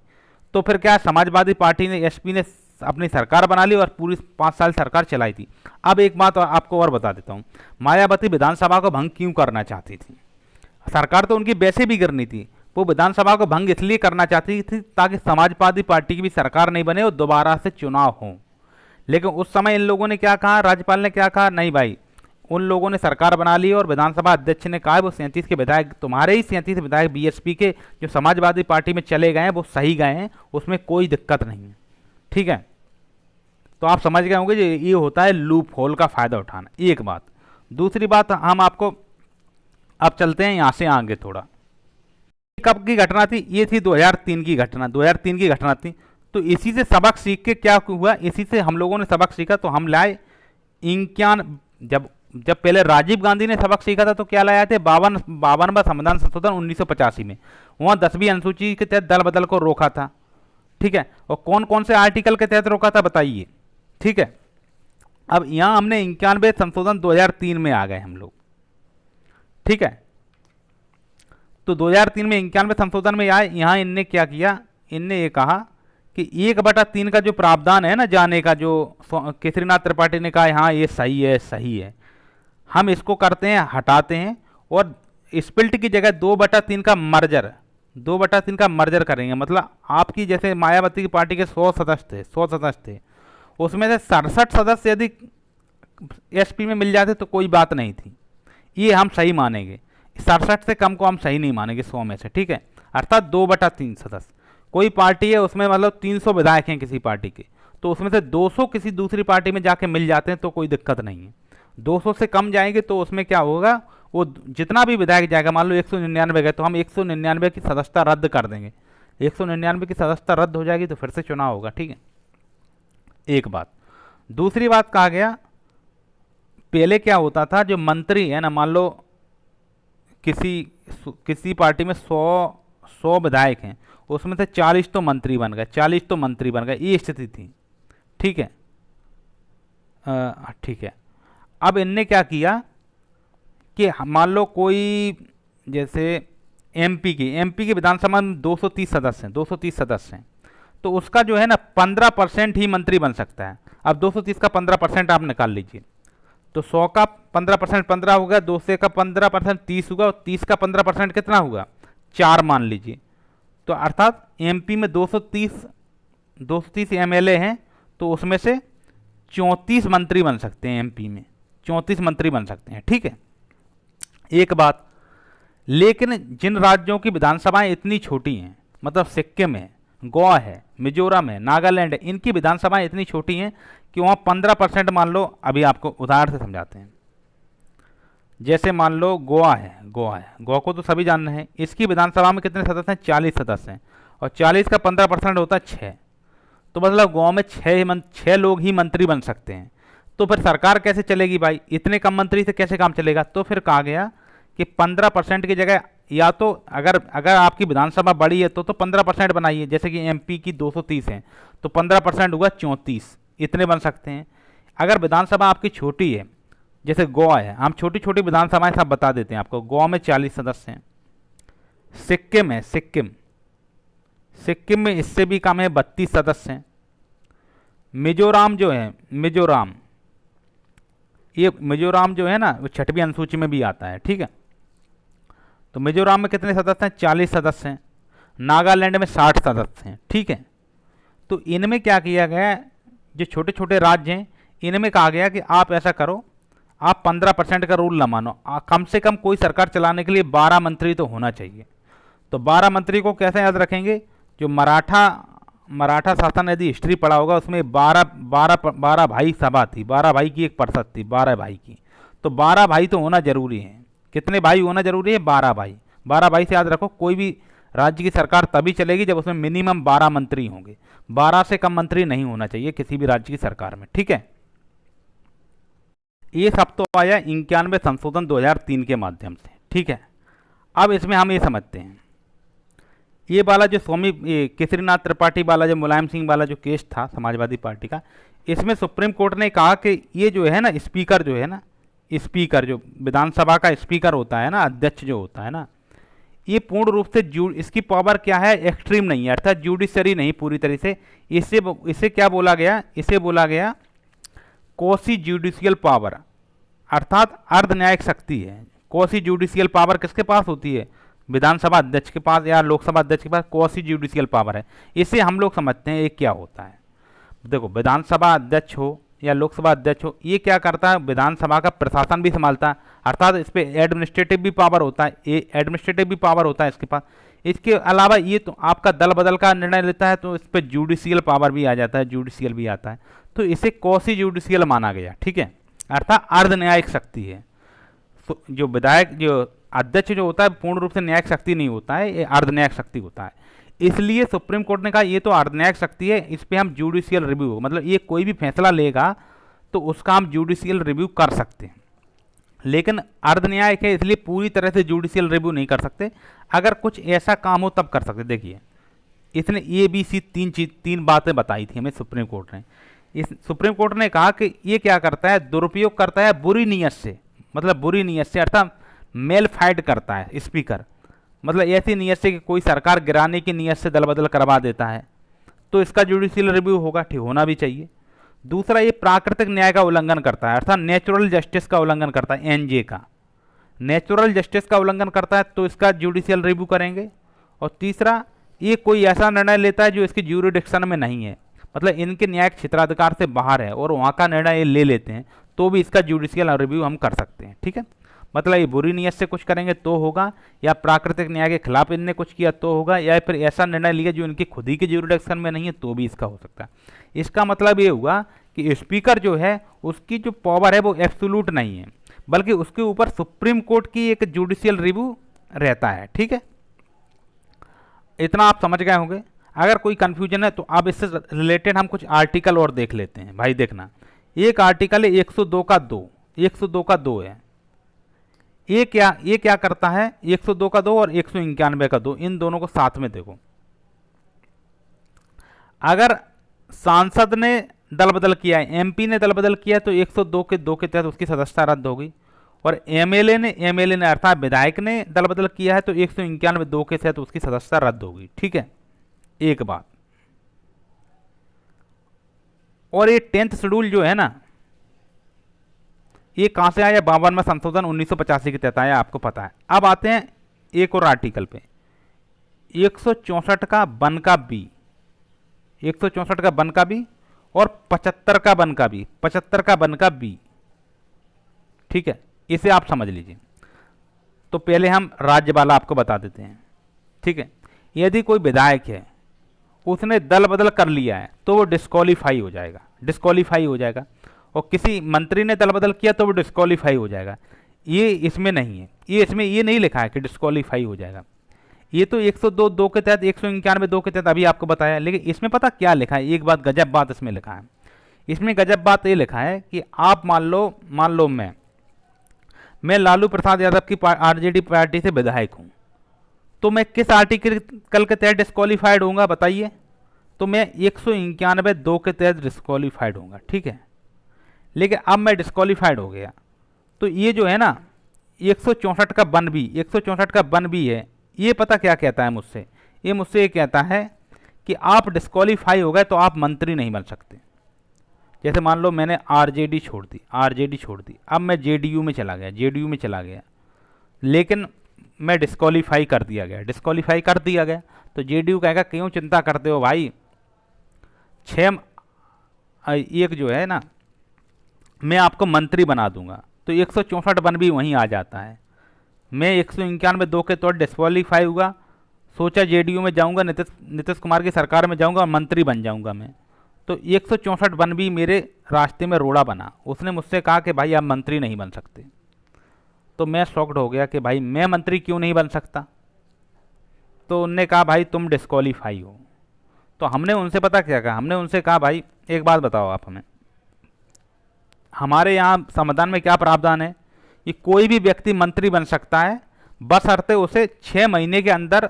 तो फिर क्या, समाजवादी पार्टी ने, एसपी ने अपनी सरकार बना ली और पूरी 5 साल सरकार चलाई थी। अब एक बात आपको और बता देता हूँ, मायावती विधानसभा को भंग क्यों करना चाहती थी? सरकार तो उनकी वैसे भी करनी थी, वो विधानसभा को भंग इसलिए करना चाहती थी ताकि समाजवादी पार्टी की भी सरकार नहीं बने और दोबारा से चुनाव हो। लेकिन उस समय इन लोगों ने क्या कहा, राज्यपाल ने क्या कहा, नहीं भाई, उन लोगों ने सरकार बना ली और विधानसभा अध्यक्ष ने कहा वो 37 के विधायक, तुम्हारे ही 37 विधायक बीएसपी के जो समाजवादी पार्टी में चले गए हैं वो सही गए हैं, उसमें कोई दिक्कत नहीं है। ठीक है, तो आप समझ गए होंगे ये होता है लूप होल का फ़ायदा उठाना, एक बात। दूसरी बात, हम आपको अब चलते हैं यहाँ से आगे थोड़ा। कब की घटना थी? ये थी 2003 की घटना, 2003 की घटना थी। तो इसी से सबक सीख के क्या हुआ, इसी से हम लोगों ने सबक सीखा, तो हम लाए जब पहले राजीव गांधी ने सबक सीखा था तो क्या लाया थे, 52वां संविधान संशोधन 1985 में, वहाँ 10वीं अनुसूची के तहत दल बदल को रोका था। ठीक है, और कौन कौन से आर्टिकल के तहत रोका था बताइए। ठीक है, अब यहाँ हमने 91 संशोधन 2003 में आ गए हम लोग। ठीक है, तो 2003 में 91 संशोधन में आए, यहाँ इनने क्या किया, इनने ये कहा कि 1/3 का जो प्रावधान है ना जाने का, जो केसरीनाथ त्रिपाठी ने कहा हाँ ये सही है, सही है, हम इसको करते हैं, हटाते हैं और स्प्लिट की जगह 2/3 का मर्जर, 2/3 का मर्जर करेंगे। मतलब आपकी जैसे मायावती की पार्टी के 100 सदस्य थे, उसमें से 67 सदस्य यदि एसपी में मिल जाते तो कोई बात नहीं थी, ये हम सही मानेंगे। 67 से कम को हम सही नहीं मानेंगे 100 में से। ठीक है, अर्थात 2/3 सदस्य। कोई पार्टी है उसमें मतलब 300 विधायक हैं किसी पार्टी के, तो उसमें से 200 किसी दूसरी पार्टी में जाके मिल जाते हैं तो कोई दिक्कत नहीं है। 200 से कम जाएंगे तो उसमें क्या होगा, वो जितना भी विधायक जाएगा, मान लो 199 गए तो हम 199 की सदस्यता रद्द कर देंगे। 199 की सदस्यता रद्द हो जाएगी तो फिर से चुनाव होगा। ठीक है, एक बात। दूसरी बात कहा गया, पहले क्या होता था, जो मंत्री है ना, मान लो किसी पार्टी में 100 विधायक हैं, उसमें से 40 तो मंत्री बन गए, 40 तो मंत्री बन गए, ये स्थिति थी। ठीक है, ठीक है। अब इनने क्या किया कि मान लो कोई जैसे एमपी की विधानसभा में 230 सदस्य हैं, 230 सदस्य हैं, तो उसका जो है ना 15% ही मंत्री बन सकता है। अब 230 का 15% आप निकाल लीजिए, तो 100 का 15% 15 होगा, 200 का 15% 30 होगा, और 30 का 15% कितना होगा, 4 मान लीजिए। तो अर्थात एमपी में 230 एमएलए हैं, तो उसमें से 34 मंत्री बन सकते हैं। एमपी में 34 मंत्री बन सकते हैं। ठीक है, एक बात। लेकिन जिन राज्यों की विधानसभाएं इतनी छोटी हैं, मतलब सिक्किम है, गोवा है, मिजोरम है, नागालैंड है, इनकी विधानसभाएं इतनी छोटी हैं कि वहाँ 15% मान लो, अभी आपको उदाहरण से समझाते हैं। जैसे मान लो गोवा है, गोवा को तो सभी जान रहे हैं, इसकी विधानसभा में कितने सदस्य हैं, 40 सदस्य हैं, और 40 का 15% होता है 6। तो मतलब गोवा में 6 लोग ही मंत्री बन सकते हैं। तो फिर सरकार कैसे चलेगी भाई, इतने कम मंत्री से कैसे काम चलेगा? तो फिर कहा गया कि 15% की जगह, या तो अगर आपकी विधानसभा बड़ी है तो 15% बनाइए। जैसे कि एमपी की 230 हैं, तो 15% हुआ 34, इतने बन सकते हैं। अगर विधानसभा आपकी छोटी है, जैसे गोवा है, हम छोटी छोटी विधानसभाएं सब बता देते हैं आपको। गोवा में 40 सदस्य हैं। सिक्किम है, सिक्किम में इससे भी कम है, 32 सदस्य हैं। मिजोरम जो है, मिजोरम जो है ना, वो 6वीं अनुसूची में भी आता है। ठीक है, तो मिजोरम में कितने सदस्य हैं, 40 सदस्य हैं। नागालैंड में 60 सदस्य हैं। ठीक है, तो इनमें क्या किया गया, जो छोटे छोटे राज्य हैं, इनमें कहा गया कि आप ऐसा करो, आप 15% का रूल न मानो, कम से कम कोई सरकार चलाने के लिए 12 मंत्री तो होना चाहिए। तो 12 मंत्री को कैसे याद रखेंगे, जो मराठा शासन यदि हिस्ट्री पढ़ा होगा, उसमें 12 भाई सभा थी, 12 भाई की एक परिषद थी, 12 भाई की। तो 12 भाई तो होना जरूरी है। कितने भाई होना जरूरी है, 12 भाई। 12 भाई से याद रखो, कोई भी राज्य की सरकार तभी चलेगी जब उसमें मिनिमम 12 मंत्री होंगे। 12 से कम मंत्री नहीं होना चाहिए किसी भी राज्य की सरकार में। ठीक है, ये सब तो आया 91 संशोधन 2003 के माध्यम से। ठीक है, अब इसमें हम ये समझते हैं, ये वाला जो केसरीनाथ त्रिपाठी वाला, जो मुलायम सिंह वाला जो केस था समाजवादी पार्टी का, इसमें सुप्रीम कोर्ट ने कहा कि ये जो है ना, स्पीकर जो विधानसभा का स्पीकर होता है ना, अध्यक्ष जो होता है ना, ये पूर्ण रूप से इसकी पावर क्या है, एक्सट्रीम नहीं है, अर्थात जुडिशरी नहीं पूरी तरह से। इसे क्या बोला गया, इसे बोला गया क्वासी जुडिशियल पावर, अर्थात अर्ध न्यायिक शक्ति है। क्वासी जुडिशियल पावर किसके पास होती है, विधानसभा अध्यक्ष के पास या लोकसभा अध्यक्ष के पास क्वासी जुडिशियल पावर है। इसे हम लोग समझते हैं ये क्या होता है। देखो, विधानसभा अध्यक्ष हो या लोकसभा अध्यक्ष हो, ये क्या करता है, विधानसभा का प्रशासन भी संभालता है, अर्थात इस पर एडमिनिस्ट्रेटिव भी पावर होता है, ये एडमिनिस्ट्रेटिव भी पावर होता है इसके पास। इसके अलावा ये तो आपका दल बदल का निर्णय लेता है, तो इस पर जुडिशियल पावर भी आ जाता है, जुडिशियल भी आता है, तो इसे क्वासी जुडिशियल माना गया। ठीक है, अर्थात अर्ध न्यायिक शक्ति है। तो जो विधायक, जो अध्यक्ष जो होता है पूर्ण रूप से न्यायिक शक्ति नहीं होता है, ये अर्ध न्यायिक शक्ति होता है। इसलिए सुप्रीम कोर्ट ने कहा ये तो अर्ध न्यायिक शक्ति है, इस पर हम जुडिशियल रिव्यू, मतलब ये कोई भी फैसला लेगा तो उसका हम जुडिशियल रिव्यू कर सकते हैं, लेकिन अर्ध न्यायिक है इसलिए पूरी तरह से जुडिशियल रिव्यू नहीं कर सकते। अगर कुछ ऐसा काम हो तब कर सकते। देखिए, इसने ABC तीन बातें बताई थी हमें सुप्रीम कोर्ट ने। इस सुप्रीम कोर्ट ने कहा कि ये क्या करता है, दुरुपयोग करता है बुरी नीयत से, मतलब बुरी नीयत से, अर्थात मेल फाइट करता है स्पीकर, मतलब ऐसी नीयत से कि कोई सरकार गिराने की नीयत से दल बदल करवा देता है, तो इसका जुडिशियल रिव्यू होगा, ठीक होना भी चाहिए। दूसरा, ये प्राकृतिक न्याय का उल्लंघन करता है, अर्थात नेचुरल जस्टिस का उल्लंघन करता है, NJ का नेचुरल जस्टिस का उल्लंघन करता है, तो इसका जुडिशियल रिव्यू करेंगे। और तीसरा, ये कोई ऐसा निर्णय लेता है जो इसकी ज्यूरिडिक्शन में नहीं है, मतलब इनके न्यायिक क्षेत्राधिकार से बाहर है और वहाँ का निर्णय ये ले लेते हैं, तो भी इसका जुडिशियल रिव्यू हम कर सकते हैं। ठीक है, मतलब ये बुरी नीयत से कुछ करेंगे तो होगा, या प्राकृतिक न्याय के खिलाफ इनने कुछ किया तो होगा, या फिर ऐसा निर्णय लिया जो इनकी खुद ही के ज्यूरिडिक्शन में नहीं है, तो भी इसका हो सकता है। इसका मतलब ये हुआ कि स्पीकर जो है उसकी जो पावर है वो एब्सोल्यूट नहीं है, बल्कि उसके ऊपर सुप्रीम कोर्ट की एक जुडिशियल रिव्यू रहता है। ठीक है, इतना आप समझ गए होंगे। अगर कोई कंफ्यूजन है तो आप इससे रिलेटेड हम कुछ आर्टिकल और देख लेते हैं। भाई देखना, एक आर्टिकल है 102 का 2, 102 का 2 है। ये क्या करता है, 102 का 2 और 191 का 2, इन दोनों को साथ में देखो। अगर सांसद ने दल बदल किया है, MP ने दल बदल किया है, तो 102 के 2 के तहत उसकी सदस्यता रद्द होगी। और MLA ने अर्थात विधायक ने दल बदल किया है, तो 191 2 के तहत उसकी सदस्यता रद्द होगी। ठीक है, एक बात। और ये 10th शेड्यूल जो है ना, ये कहाँ से आया, 52वां संशोधन 1985 के तहत आया, आपको पता है। अब आते हैं एक और आर्टिकल पे, 164 का 1 का B, 164 का 1 का B और 75 का 1 का B, 75 का 1 का B। ठीक है, इसे आप समझ लीजिए। तो पहले हम राज्य वाला आपको बता देते हैं। ठीक है, यदि कोई विधायक है उसने दल बदल कर लिया है तो वो डिस्क्वालीफाई हो जाएगा, डिस्क्वालीफाई हो जाएगा। और किसी मंत्री ने दल बदल किया तो वो डिस्क्वालीफाई हो जाएगा। ये इसमें नहीं है, ये इसमें ये नहीं लिखा है कि डिस्क्वालीफाई हो जाएगा। ये तो 102 2 के तहत, 191 2 के तहत अभी आपको बताया, लेकिन इसमें पता क्या लिखा है, एक बात गजब बात इसमें लिखा है। इसमें गजब बात ये लिखा है कि आप मान लो मैं लालू प्रसाद यादव की RJD पार्टी से विधायक हूँ, तो मैं किस आर्टिकल के तहत डिस्क्वालीफाइड होऊंगा बताइए? तो मैं 191 2 के तहत डिस्क्वालीफाइड होऊंगा। ठीक है, लेकिन अब मैं डिस्क्वालीफाइड हो गया, तो ये जो है ना 164 का 1 B, 164 का 1 B है, ये पता क्या कहता है मुझसे? ये मुझसे ये कहता है कि आप डिस्क्वालीफाई हो गए तो आप मंत्री नहीं बन सकते। जैसे मान लो मैंने RJD छोड़ दी, अब मैं JDU में चला गया, लेकिन मैं डिस्क्वालीफाई कर दिया गया, तो JDU कहेगा क्यों चिंता करते हो भाई, 6 एक जो है ना मैं आपको मंत्री बना दूंगा। तो 164 1 B वहीं आ जाता है। मैं 191 2 के तौर डिस्क्वालीफाई हुआ, सोचा JDU में जाऊंगा, नीतीश कुमार की सरकार में जाऊंगा और मंत्री बन जाऊंगा मैं। तो 164 1 B मेरे रास्ते में रोड़ा बना, उसने मुझसे कहा कि भाई आप मंत्री नहीं बन सकते। तो मैं शॉक्ड हो गया कि भाई मैं मंत्री क्यों नहीं बन सकता? तो उनने कहा भाई तुम डिस्क्वालीफाई हो। तो हमने उनसे पता क्या कहा, हमने उनसे कहा भाई एक बात बताओ आप हमें, हमारे यहाँ संविधान में क्या प्रावधान है कि कोई भी व्यक्ति मंत्री बन सकता है, बशर्ते उसे 6 महीने के अंदर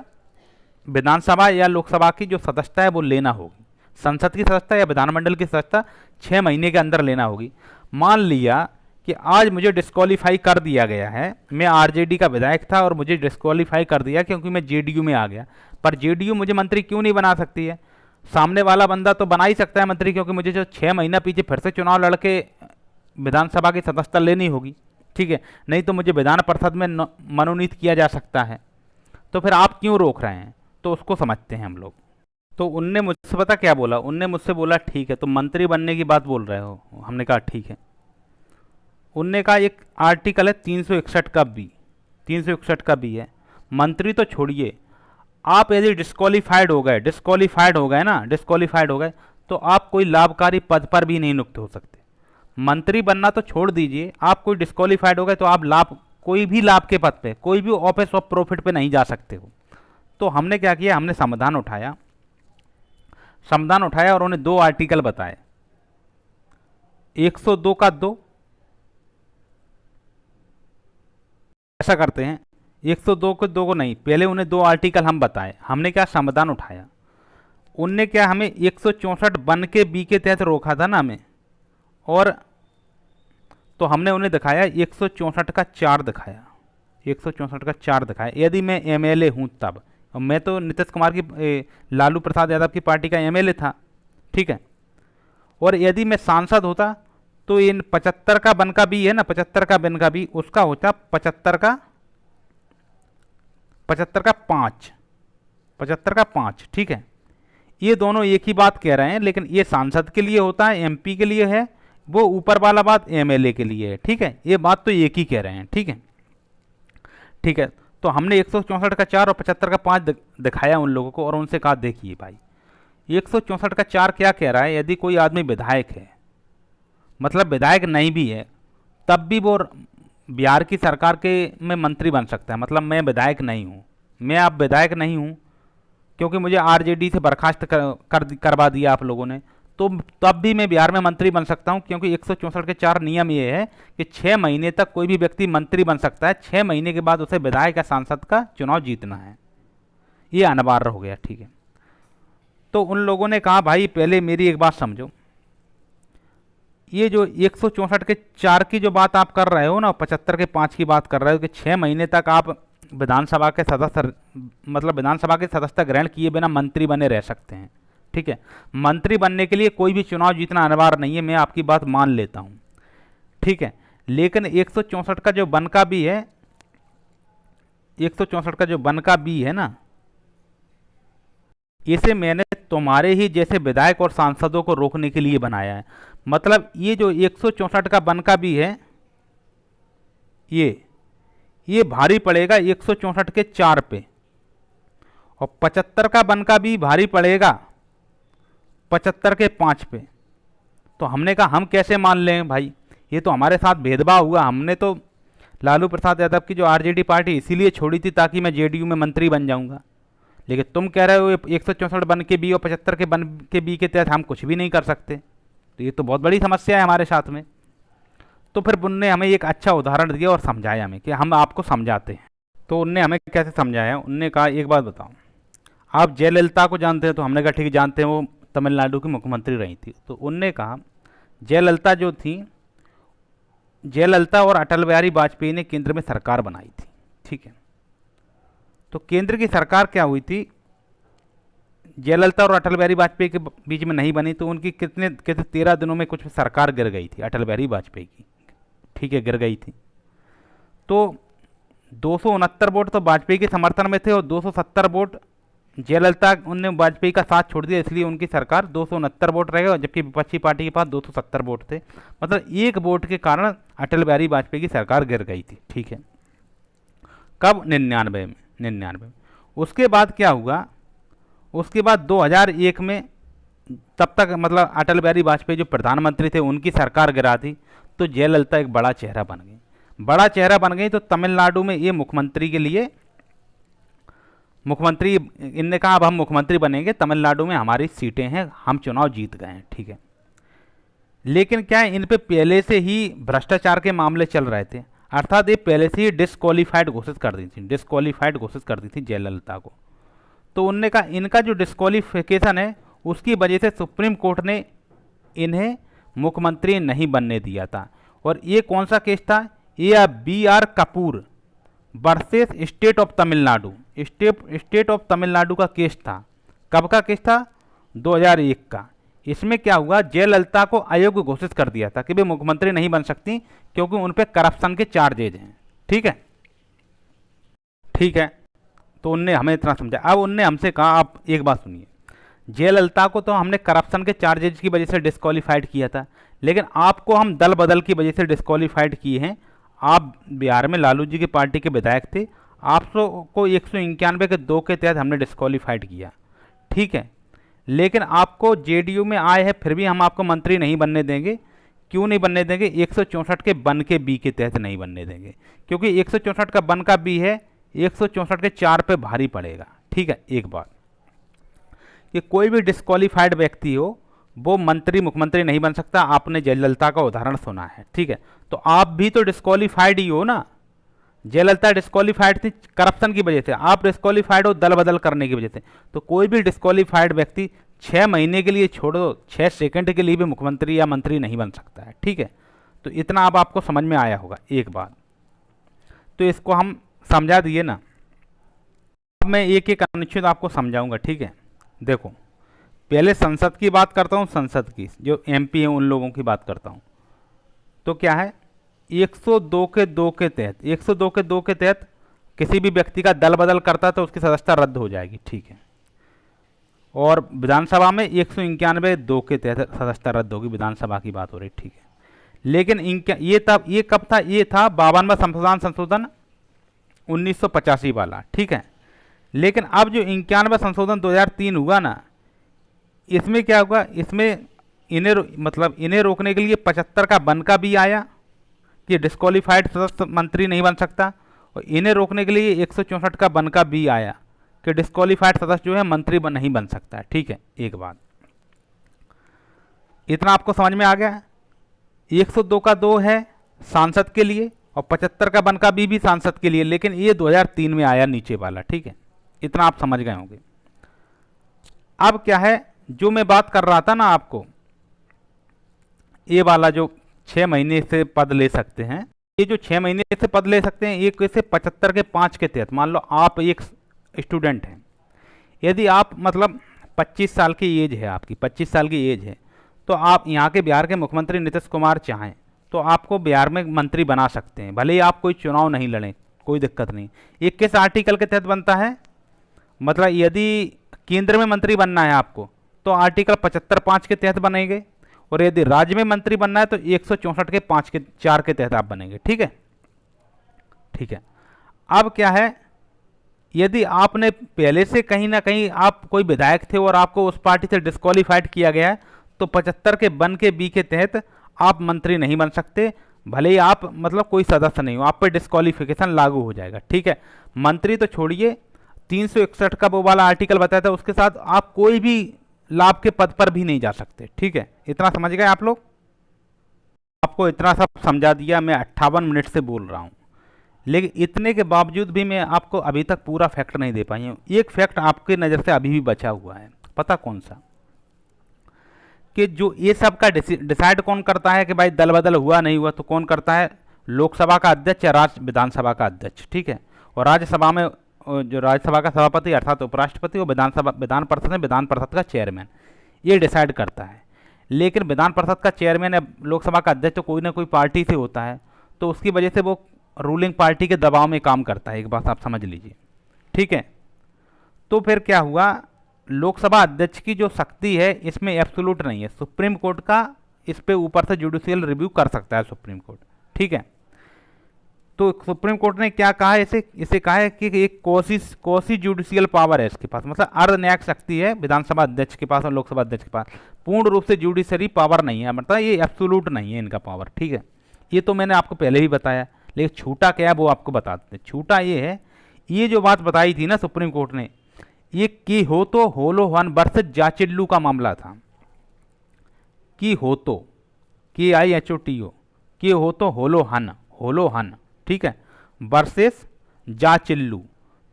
विधानसभा या लोकसभा की जो सदस्यता है वो लेना होगी। संसद की सदस्यता या विधानमंडल की सदस्यता 6 महीने के अंदर लेना होगी। मान लिया कि आज मुझे डिस्क्वालीफाई कर दिया गया है, मैं आरजेडी का विधायक था और मुझे डिस्क्वालीफाई कर दिया क्योंकि मैं जेडीयू में आ गया, पर जेडीयू मुझे मंत्री क्यों नहीं बना सकती है? सामने वाला बंदा तो बना ही सकता है मंत्री, क्योंकि मुझे जो 6 महीना पीछे फिर से चुनाव लड़के विधानसभा की सदस्यता लेनी होगी, ठीक है, नहीं तो मुझे विधान परिषद में मनोनीत किया जा सकता है। तो फिर आप क्यों रोक रहे हैं? तो उसको समझते हैं हम लोग। तो उनने मुझसे पता क्या बोला, उनने मुझसे बोला ठीक है तुम मंत्री बनने की बात बोल रहे हो। हमने कहा ठीक है। उनने कहा एक आर्टिकल है 361 का बी, 361 का बी है, मंत्री तो छोड़िए, आप यदि डिस्क्वालीफाइड हो गए ना, डिस्क्वालीफाइड हो गए तो आप कोई लाभकारी पद पर भी नहीं नियुक्त हो सकते। मंत्री बनना तो छोड़ दीजिए, आप कोई डिस्क्वालीफाइड हो गए तो आप कोई भी लाभ के पद पे, कोई भी ऑफिस ऑफ प्रॉफिट पे नहीं जा सकते हो। तो हमने क्या किया, हमने संविधान उठाया और उन्हें 2 आर्टिकल बताए। 102 का 2, ऐसा करते हैं 102 को 2 को नहीं, पहले उन्हें 2 आर्टिकल हम बताए। हमने क्या संविधान उठाया, उनने क्या हमें 164 बन के बी के तहत रोका था ना हमें, और तो हमने उन्हें दिखाया 164 का 4 दिखाया, 164 का 4 दिखाया। यदि मैं एमएलए हूं तब, और मैं तो नीतीश कुमार की लालू प्रसाद यादव की पार्टी का एमएलए था, ठीक है, और यदि मैं सांसद होता तो इन 75 का बन का बी है ना, 75 का बन का बी, उसका होता 75 का 5, 75 का 5, ठीक है। ये दोनों एक ही बात कह रहे हैं, लेकिन ये सांसद के लिए होता है, एमपी के लिए है, वो ऊपर वाला बात एमएलए के लिए है, ठीक है। ये बात तो एक ही कह रहे हैं, ठीक है, ठीक है। तो हमने 164 का 4 और 75 का 5 दिखाया उन लोगों को, और उनसे कहा देखिए भाई 164 का 4 क्या कह रहा है, यदि कोई आदमी विधायक है, मतलब विधायक नहीं भी है, तब भी वो बिहार की सरकार के में मंत्री बन सकता है। मतलब मैं विधायक नहीं हूँ, मैं आप विधायक नहीं हूँ क्योंकि मुझे आरजेडी से बर्खास्त करवा दिया आप लोगों ने, तो तब भी मैं बिहार में मंत्री बन सकता हूं, क्योंकि 164 के 4 नियम ये है कि 6 महीने तक कोई भी व्यक्ति मंत्री बन सकता है, 6 महीने के बाद उसे विधायक या सांसद का चुनाव जीतना है, ये अनिवार्य हो गया, ठीक है। तो उन लोगों ने कहा भाई पहले मेरी एक बात समझो, ये जो 164 के 4 की जो बात आप कर रहे हो ना, 75 के 5 की बात कर रहे हो कि 6 महीने तक आप विधानसभा के सदस्य, मतलब विधानसभा के सदस्यता ग्रहण किए बिना मंत्री बने रह सकते हैं, ठीक है। मंत्री बनने के लिए कोई भी चुनाव जीतना अनिवार्य नहीं है, मैं आपकी बात मान लेता हूं, ठीक है। लेकिन 164 का जो बन का बी है, 164 का जो बन का बी है ना, इसे मैंने तुम्हारे ही जैसे विधायक और सांसदों को रोकने के लिए बनाया है। मतलब ये जो 164 का बन का बी है, ये भारी पड़ेगा 164 के 4 पे, और 75 का बन का बी भारी पड़ेगा 75 के 5 पे। तो हमने कहा हम कैसे मान लें भाई, ये तो हमारे साथ भेदभाव हुआ। हमने तो लालू प्रसाद यादव की जो आरजेडी पार्टी इसीलिए छोड़ी थी ताकि मैं जेडीयू में मंत्री बन जाऊंगा, लेकिन तुम कह रहे हो 164 बन के बी और 75 के बन के बी के तहत हम कुछ भी नहीं कर सकते, तो ये तो बहुत बड़ी समस्या है हमारे साथ में। तो फिर उनने हमें एक अच्छा उदाहरण दिया और समझाया हमें कि हम आपको समझाते हैं। तो उनने हमें कैसे समझाया, उनने कहा एक बात बताओ, आप जयललिता को जानते हैं? तो हमने कहा ठीक है जानते हैं, वो तमिलनाडु की मुख्यमंत्री रही थी। तो उनने कहा जयललिता जो थी, जयललिता और अटल बिहारी वाजपेयी ने केंद्र में सरकार बनाई थी, ठीक है। तो केंद्र की सरकार क्या हुई थी, जयललिता और अटल बिहारी वाजपेयी के बीच में नहीं बनी, तो उनकी कितने 13 दिनों में कुछ सरकार गिर गई थी अटल बिहारी वाजपेयी की, ठीक है, गिर गई थी। तो 269 वोट तो वाजपेयी के समर्थन में थे और 270 वोट जयललिता, उनने वाजपेयी का साथ छोड़ दिया, इसलिए उनकी सरकार 269 वोट रह गए, जबकि विपक्षी पार्टी के पास 270 वोट थे। मतलब एक वोट के कारण अटल बिहारी वाजपेयी की सरकार गिर गई थी, ठीक है। कब? 99 में। उसके बाद क्या हुआ, उसके बाद 2001 में, तब तक मतलब अटल बिहारी वाजपेयी जो प्रधानमंत्री थे उनकी सरकार गिरा थी, तो जयललिता एक बड़ा चेहरा बन गई। तो तमिलनाडु में ये मुख्यमंत्री के लिए, मुख्यमंत्री इनने कहा अब हम मुख्यमंत्री बनेंगे, तमिलनाडु में हमारी सीटें हैं, हम चुनाव जीत गए हैं, ठीक है। लेकिन क्या है, इन पे पहले से ही भ्रष्टाचार के मामले चल रहे थे, अर्थात ये पहले से ही डिस्क्वालीफाइड घोषित कर दी थी जयललिता को। तो उनने कहा इनका जो डिस्क्वालिफिकेशन है उसकी वजह से सुप्रीम कोर्ट ने इन्हें मुख्यमंत्री नहीं बनने दिया था। और ये कौन सा केस था, ये B R Kapoor versus state of Tamil Nadu, state of Tamil Nadu का केस था। कब का केस था, 2001 का। इसमें क्या हुआ, जयललिता को अयोग्य घोषित कर दिया था कि वे मुख्यमंत्री नहीं बन सकती क्योंकि उन पर करप्शन के चार्जेज हैं। ठीक है, ठीक है, तो उनने हमें इतना समझा। अब उनने हमसे कहा, आप एक बात सुनिए, जयललिता को तो हमने करप्शन के चार्जेज की वजह से डिस्क्वालीफाइड किया था, लेकिन आपको हम दल बदल की वजह से डिस्क्वालीफाइड किए हैं। आप बिहार में लालू जी की पार्टी के विधायक थे, आपको 191 के 2 के तहत हमने डिस्क्वालीफाइड किया। ठीक है, लेकिन आपको जेडीयू में आए हैं फिर भी हम आपको मंत्री नहीं बनने देंगे। क्यों नहीं बनने देंगे, 164 के बन के बी के तहत नहीं बनने देंगे, क्योंकि 164 का बन का बी है, 164 के 4 पे भारी पड़ेगा। ठीक है, एक बात कि कोई भी डिस्क्वालीफाइड व्यक्ति हो वो मंत्री मुख्यमंत्री नहीं बन सकता। आपने जयललिता का उदाहरण सुना है। ठीक है, तो आप भी तो डिस्क्वालीफाइड ही हो ना। जयललिता डिस्क्वालीफाइड थी करप्शन की वजह से, आप डिस्क्वालीफाइड हो दल बदल करने की वजह से। तो कोई भी डिस्क्वालीफाइड व्यक्ति 6 महीने के लिए छोड़ो 6 सेकंड के लिए भी मुख्यमंत्री या मंत्री नहीं बन सकता है। ठीक है, तो इतना अब आपको समझ में आया होगा। एक बात तो इसको हम समझा दिए ना। अब मैं एक एक अनुच्छेद आपको समझाऊंगा। ठीक है, देखो पहले संसद की बात करता हूँ, संसद की जो एमपी है उन लोगों की बात करता हूँ। तो क्या है, 102 के 2 के तहत, 102 के 2 के तहत किसी भी व्यक्ति का दल बदल करता है तो उसकी सदस्यता रद्द हो जाएगी। ठीक है, और विधानसभा में 191 2 के तहत सदस्यता रद्द होगी, विधानसभा की बात हो रही। ठीक है, लेकिन ये कब था, ये था 52वां संविधान संशोधन 1985 वाला। ठीक है, लेकिन अब जो 91वां संशोधन 2003 हुआ ना, इसमें क्या हुआ, इसमें इन्हें रोकने के लिए 75 का बन का भी आया कि डिस्क्वालीफाइड सदस्य मंत्री नहीं बन सकता, और इन्हें रोकने के लिए 164 का बन का भी आया कि डिस्क्वालीफाइड सदस्य जो है मंत्री नहीं बन सकता है। ठीक है, एक बात इतना आपको समझ में आ गया। 102 का 2 है सांसद के लिए और 75 का बन का भी सांसद के लिए, लेकिन ये 2003 में आया नीचे वाला। ठीक है, इतना आप समझ गए होंगे। अब क्या है, जो मैं बात कर रहा था ना आपको, ये वाला जो 6 महीने से पद ले सकते हैं, ये जो 6 महीने से पद ले सकते हैं, एक से 75 के 5 के तहत। मान लो आप एक स्टूडेंट हैं, यदि आप 25 साल की एज है, आपकी 25 साल की एज है, तो आप यहाँ के बिहार के मुख्यमंत्री नीतीश कुमार चाहें तो आपको बिहार में मंत्री बना सकते हैं, भले ही आप कोई चुनाव नहीं लड़ें, कोई दिक्कत नहीं। ये किस आर्टिकल के तहत बनता है, यदि केंद्र में मंत्री बनना है आपको तो आर्टिकल 75(5) के तहत बनेंगे, और यदि राज्य में मंत्री बनना है तो 164 के 5 के 4 के तहत आप बनेंगे। ठीक है, ठीक है। अब क्या है, यदि आपने पहले से कहीं ना कहीं आप कोई विधायक थे और आपको उस पार्टी से डिस्क्वालीफाइड किया गया है, तो 75 के बन के बी के तहत आप मंत्री नहीं बन सकते, भले ही आप कोई सदस्य नहीं हो, आप पर डिस्क्वालीफिकेशन लागू हो जाएगा। ठीक है, मंत्री तो छोड़िए, 361 का वो वाला आर्टिकल बताया था, उसके साथ आप कोई भी लाभ के पद पर भी नहीं जा सकते। ठीक है, इतना समझ गए आप लोग। आपको इतना सब समझा दिया, मैं 58 मिनट से बोल रहा हूँ, लेकिन इतने के बावजूद भी मैं आपको अभी तक पूरा फैक्ट नहीं दे पाई हूँ। एक फैक्ट आपके नज़र से अभी भी बचा हुआ है, पता कौन सा, कि जो ये सब का डिसाइड कौन करता है कि भाई दल बदल हुआ नहीं हुआ, तो कौन करता है, लोकसभा का अध्यक्ष या राज्य विधानसभा का अध्यक्ष। ठीक है, और राज्यसभा में जो राज्यसभा का सभापति अर्थात उपराष्ट्रपति, और विधान परिषद में विधान परिषद का चेयरमैन, ये डिसाइड करता है। लेकिन विधान परिषद का चेयरमैन या लोकसभा का अध्यक्ष तो कोई ना कोई पार्टी से होता है, तो उसकी वजह से वो रूलिंग पार्टी के दबाव में काम करता है, एक बात आप समझ लीजिए। ठीक है, तो फिर क्या हुआ, लोकसभा अध्यक्ष की जो शक्ति है इसमें एब्सोल्यूट नहीं है, सुप्रीम कोर्ट का इस पे ऊपर से जुडिशियल रिव्यू कर सकता है सुप्रीम कोर्ट। ठीक है, तो सुप्रीम कोर्ट ने क्या कहा है, इसे कहा है कि एक कोसी जुडिशियल पावर है इसके पास, अर्ध न्यायिक शक्ति है विधानसभा अध्यक्ष के पास और लोकसभा अध्यक्ष के पास, पूर्ण रूप से जुडिशरी पावर नहीं है, ये एब्सोल्यूट नहीं है इनका पावर। ठीक है, ये तो मैंने आपको पहले भी बताया, लेकिन छूटा क्या है वो आपको बताते हैं। छूटा ये है, ये जो बात बताई थी ना सुप्रीम कोर्ट ने, ये की हो तो होलो हन वर्सेस जाचिल्लू का मामला था, की हो तो KIHOTO, की हो तो होलो हन, ठीक है, वर्सेस जाचिल्लू।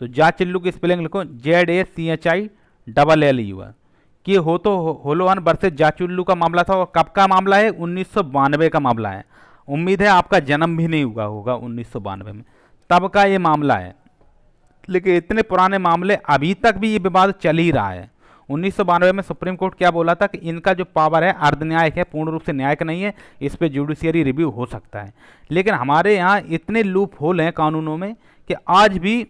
तो जाचिल्लू की स्पेलिंग लिखो ZACHILLU, कि हो तो होलो हन वर्सेस जाचिल्लू का मामला था, और कब का मामला है, 1992 का मामला है। उम्मीद है आपका जन्म भी नहीं हुआ होगा 1992 में, तब का ये मामला है। लेकिन इतने पुराने मामले अभी तक भी ये विवाद चल ही रहा है। 1992 में सुप्रीम कोर्ट क्या बोला था कि इनका जो पावर है अर्धन्यायिक है, पूर्ण रूप से न्यायिक नहीं है, इस पे जुडिशियरी रिव्यू हो सकता है। लेकिन हमारे यहाँ इतने लूप होल हैं कानूनों में कि आज भी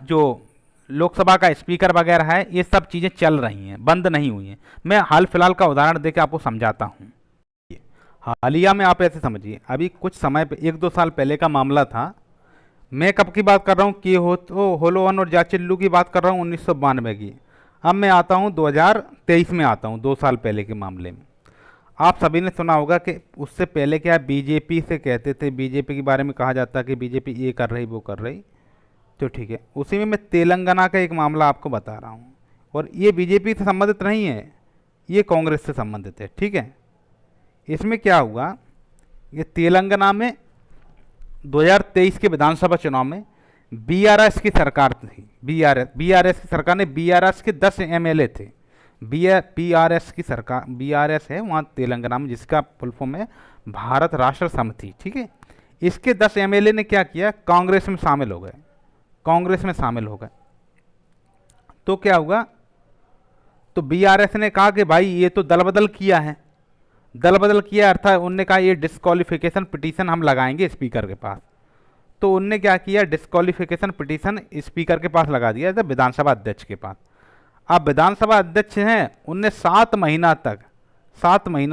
जो लोकसभा का स्पीकर वगैरह है, ये सब चीज़ें चल रही हैं, बंद नहीं हुई हैं। मैं हाल फिलहाल का उदाहरण देकर आपको समझाता हूँ। हालिया में आप ऐसे समझिए, अभी कुछ समय पे 1-2 साल पहले का मामला था। मैं कब की बात कर रहा हूँ कि होलोवन और जाचिल्लू की बात कर रहा हूँ 1992 की। अब मैं आता हूँ 2023 में आता हूँ, 2 साल पहले के मामले में। आप सभी ने सुना होगा कि उससे पहले क्या बीजेपी से कहते थे, बीजेपी के बारे में कहा जाता है कि बीजेपी ये कर रही वो कर रही, तो ठीक है। उसी में मैं तेलंगाना का एक मामला आपको बता रहा हूँ, और ये बीजेपी से संबंधित नहीं है, ये कांग्रेस से संबंधित है, ठीक है। इसमें क्या हुआ, ये तेलंगाना में 2023 के विधानसभा चुनाव में बीआरएस की सरकार थी। बीआरएस की सरकार ने, बीआरएस के 10 एमएलए थे। बीआरएस की सरकार, बीआरएस है वहाँ तेलंगाना में, जिसका फुल फॉर्म है भारत राष्ट्र समिति, ठीक है। इसके 10 एमएलए ने क्या किया, कांग्रेस में शामिल हो गए, कांग्रेस में शामिल हो गए। तो क्या हुआ, तो बीआरएस ने कहा कि भाई ये तो दल बदल किया है, दल बदल किया अर्थात उनने कहा ये डिस्क्वालिफिकेशन पिटीशन हम लगाएंगे स्पीकर के पास। तो उनने क्या किया, डिस्क्वालिफिकेशन पिटीशन स्पीकर के पास लगा दिया था, विधानसभा अध्यक्ष के पास। अब विधानसभा अध्यक्ष हैं, उनने 7 महीना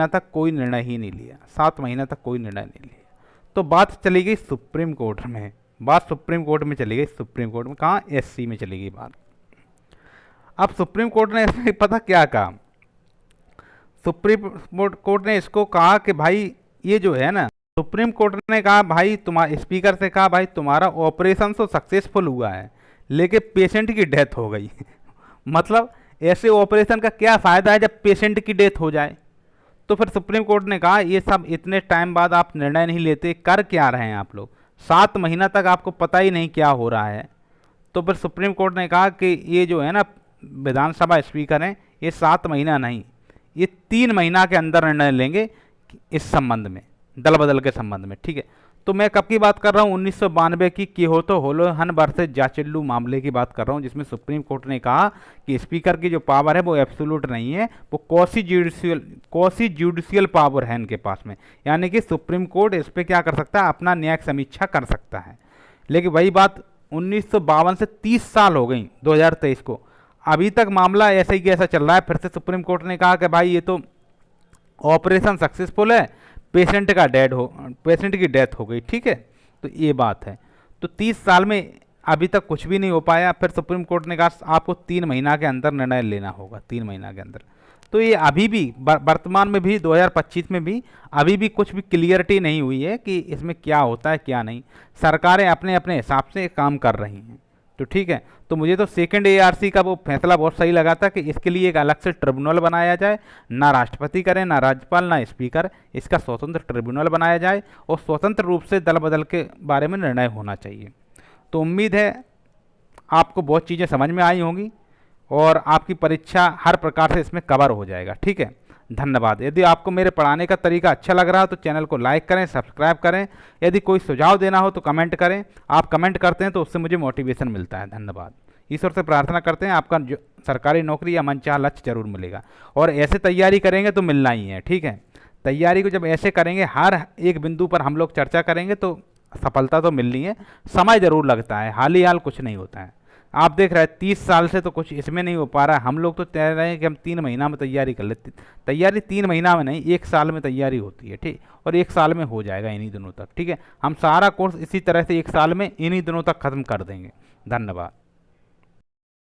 तक कोई निर्णय ही नहीं लिया, 7 महीना तक कोई निर्णय नहीं लिया। तो बात चली गई सुप्रीम कोर्ट में, बात सुप्रीम कोर्ट में चली गई, सुप्रीम कोर्ट में, कहाँ, एससी में चली गई बात। अब सुप्रीम कोर्ट ने इसमें पता क्या कहा, सुप्रीम कोर्ट ने इसको कहा कि भाई ये जो है ना, सुप्रीम कोर्ट ने कहा भाई तुम्हारे स्पीकर से कहा भाई तुम्हारा ऑपरेशन तो सक्सेसफुल हुआ है, लेकिन पेशेंट की डेथ हो गई। मतलब ऐसे ऑपरेशन का क्या फ़ायदा है जब पेशेंट की डेथ हो जाए। तो फिर सुप्रीम कोर्ट ने कहा ये सब इतने टाइम बाद आप निर्णय नहीं लेते, कर क्या रहे हैं आप लोग, 7 महीना तक आपको पता ही नहीं क्या हो रहा है। तो फिर सुप्रीम कोर्ट ने कहा कि ये जो है ना विधानसभा स्पीकर हैं, ये 7 महीना नहीं, ये 3 महीना के अंदर निर्णय लेंगे इस संबंध में, दल बदल के संबंध में, ठीक है। तो मैं कब की बात कर रहा हूँ, 1992 की किहोतो होलोहन वर्सेस जाचिल्लू मामले की बात कर रहा हूँ, जिसमें सुप्रीम कोर्ट ने कहा कि स्पीकर की जो पावर है वो एब्सोल्यूट नहीं है, वो क्वासी जुडिशियल पावर है इनके पास में। यानी कि सुप्रीम कोर्ट इस पर क्या कर सकता है, अपना न्यायिक समीक्षा कर सकता है। लेकिन वही बात 1952 से 30 साल हो गई 2023 को, अभी तक मामला ऐसे ही ऐसा चल रहा है। फिर से सुप्रीम कोर्ट ने कहा कि भाई ये तो ऑपरेशन सक्सेसफुल है, पेशेंट की डेथ हो गई, ठीक है। तो ये बात है। तो 30 साल में अभी तक कुछ भी नहीं हो पाया। फिर सुप्रीम कोर्ट ने कहा आपको 3 महीना के अंदर निर्णय लेना होगा, 3 महीना के अंदर। तो ये अभी भी वर्तमान में भी 2025 में भी अभी भी कुछ भी क्लियरिटी नहीं हुई है कि इसमें क्या होता है क्या नहीं। सरकारें अपने अपने हिसाब से काम कर रही हैं, तो ठीक है। तो मुझे तो सेकंड एआरसी का वो फैसला बहुत सही लगा था कि इसके लिए एक अलग से ट्रिब्यूनल बनाया जाए, ना राष्ट्रपति करे, ना राज्यपाल, ना स्पीकर, इसका स्वतंत्र ट्रिब्यूनल बनाया जाए और स्वतंत्र रूप से दल बदल के बारे में निर्णय होना चाहिए। तो उम्मीद है आपको बहुत चीज़ें समझ में आई होंगी और आपकी परीक्षा हर प्रकार से इसमें कवर हो जाएगा, ठीक है। धन्यवाद। यदि आपको मेरे पढ़ाने का तरीका अच्छा लग रहा है तो चैनल को लाइक करें, सब्सक्राइब करें। यदि कोई सुझाव देना हो तो कमेंट करें, आप कमेंट करते हैं तो उससे मुझे मोटिवेशन मिलता है। धन्यवाद। ईश्वर से प्रार्थना करते हैं आपका जो सरकारी नौकरी या मनचाहा लक्ष्य जरूर मिलेगा, और ऐसे तैयारी करेंगे तो मिलना ही है, ठीक है। तैयारी को जब ऐसे करेंगे, हर एक बिंदु पर हम लोग चर्चा करेंगे तो सफलता तो मिलनी है। समय ज़रूर लगता है, हाल ही हाल कुछ नहीं होता है। आप देख रहे हैं 30 साल से तो कुछ इसमें नहीं हो पा रहा है। हम लोग तो तय रहे हैं कि हम 3 महीना में तैयारी कर लेते। तैयारी 3 महीना में नहीं, 1 साल में तैयारी होती है, ठीक। और 1 साल में हो जाएगा इन्हीं दिनों तक, ठीक है। हम सारा कोर्स इसी तरह से 1 साल में इन्हीं दिनों तक ख़त्म कर देंगे। धन्यवाद।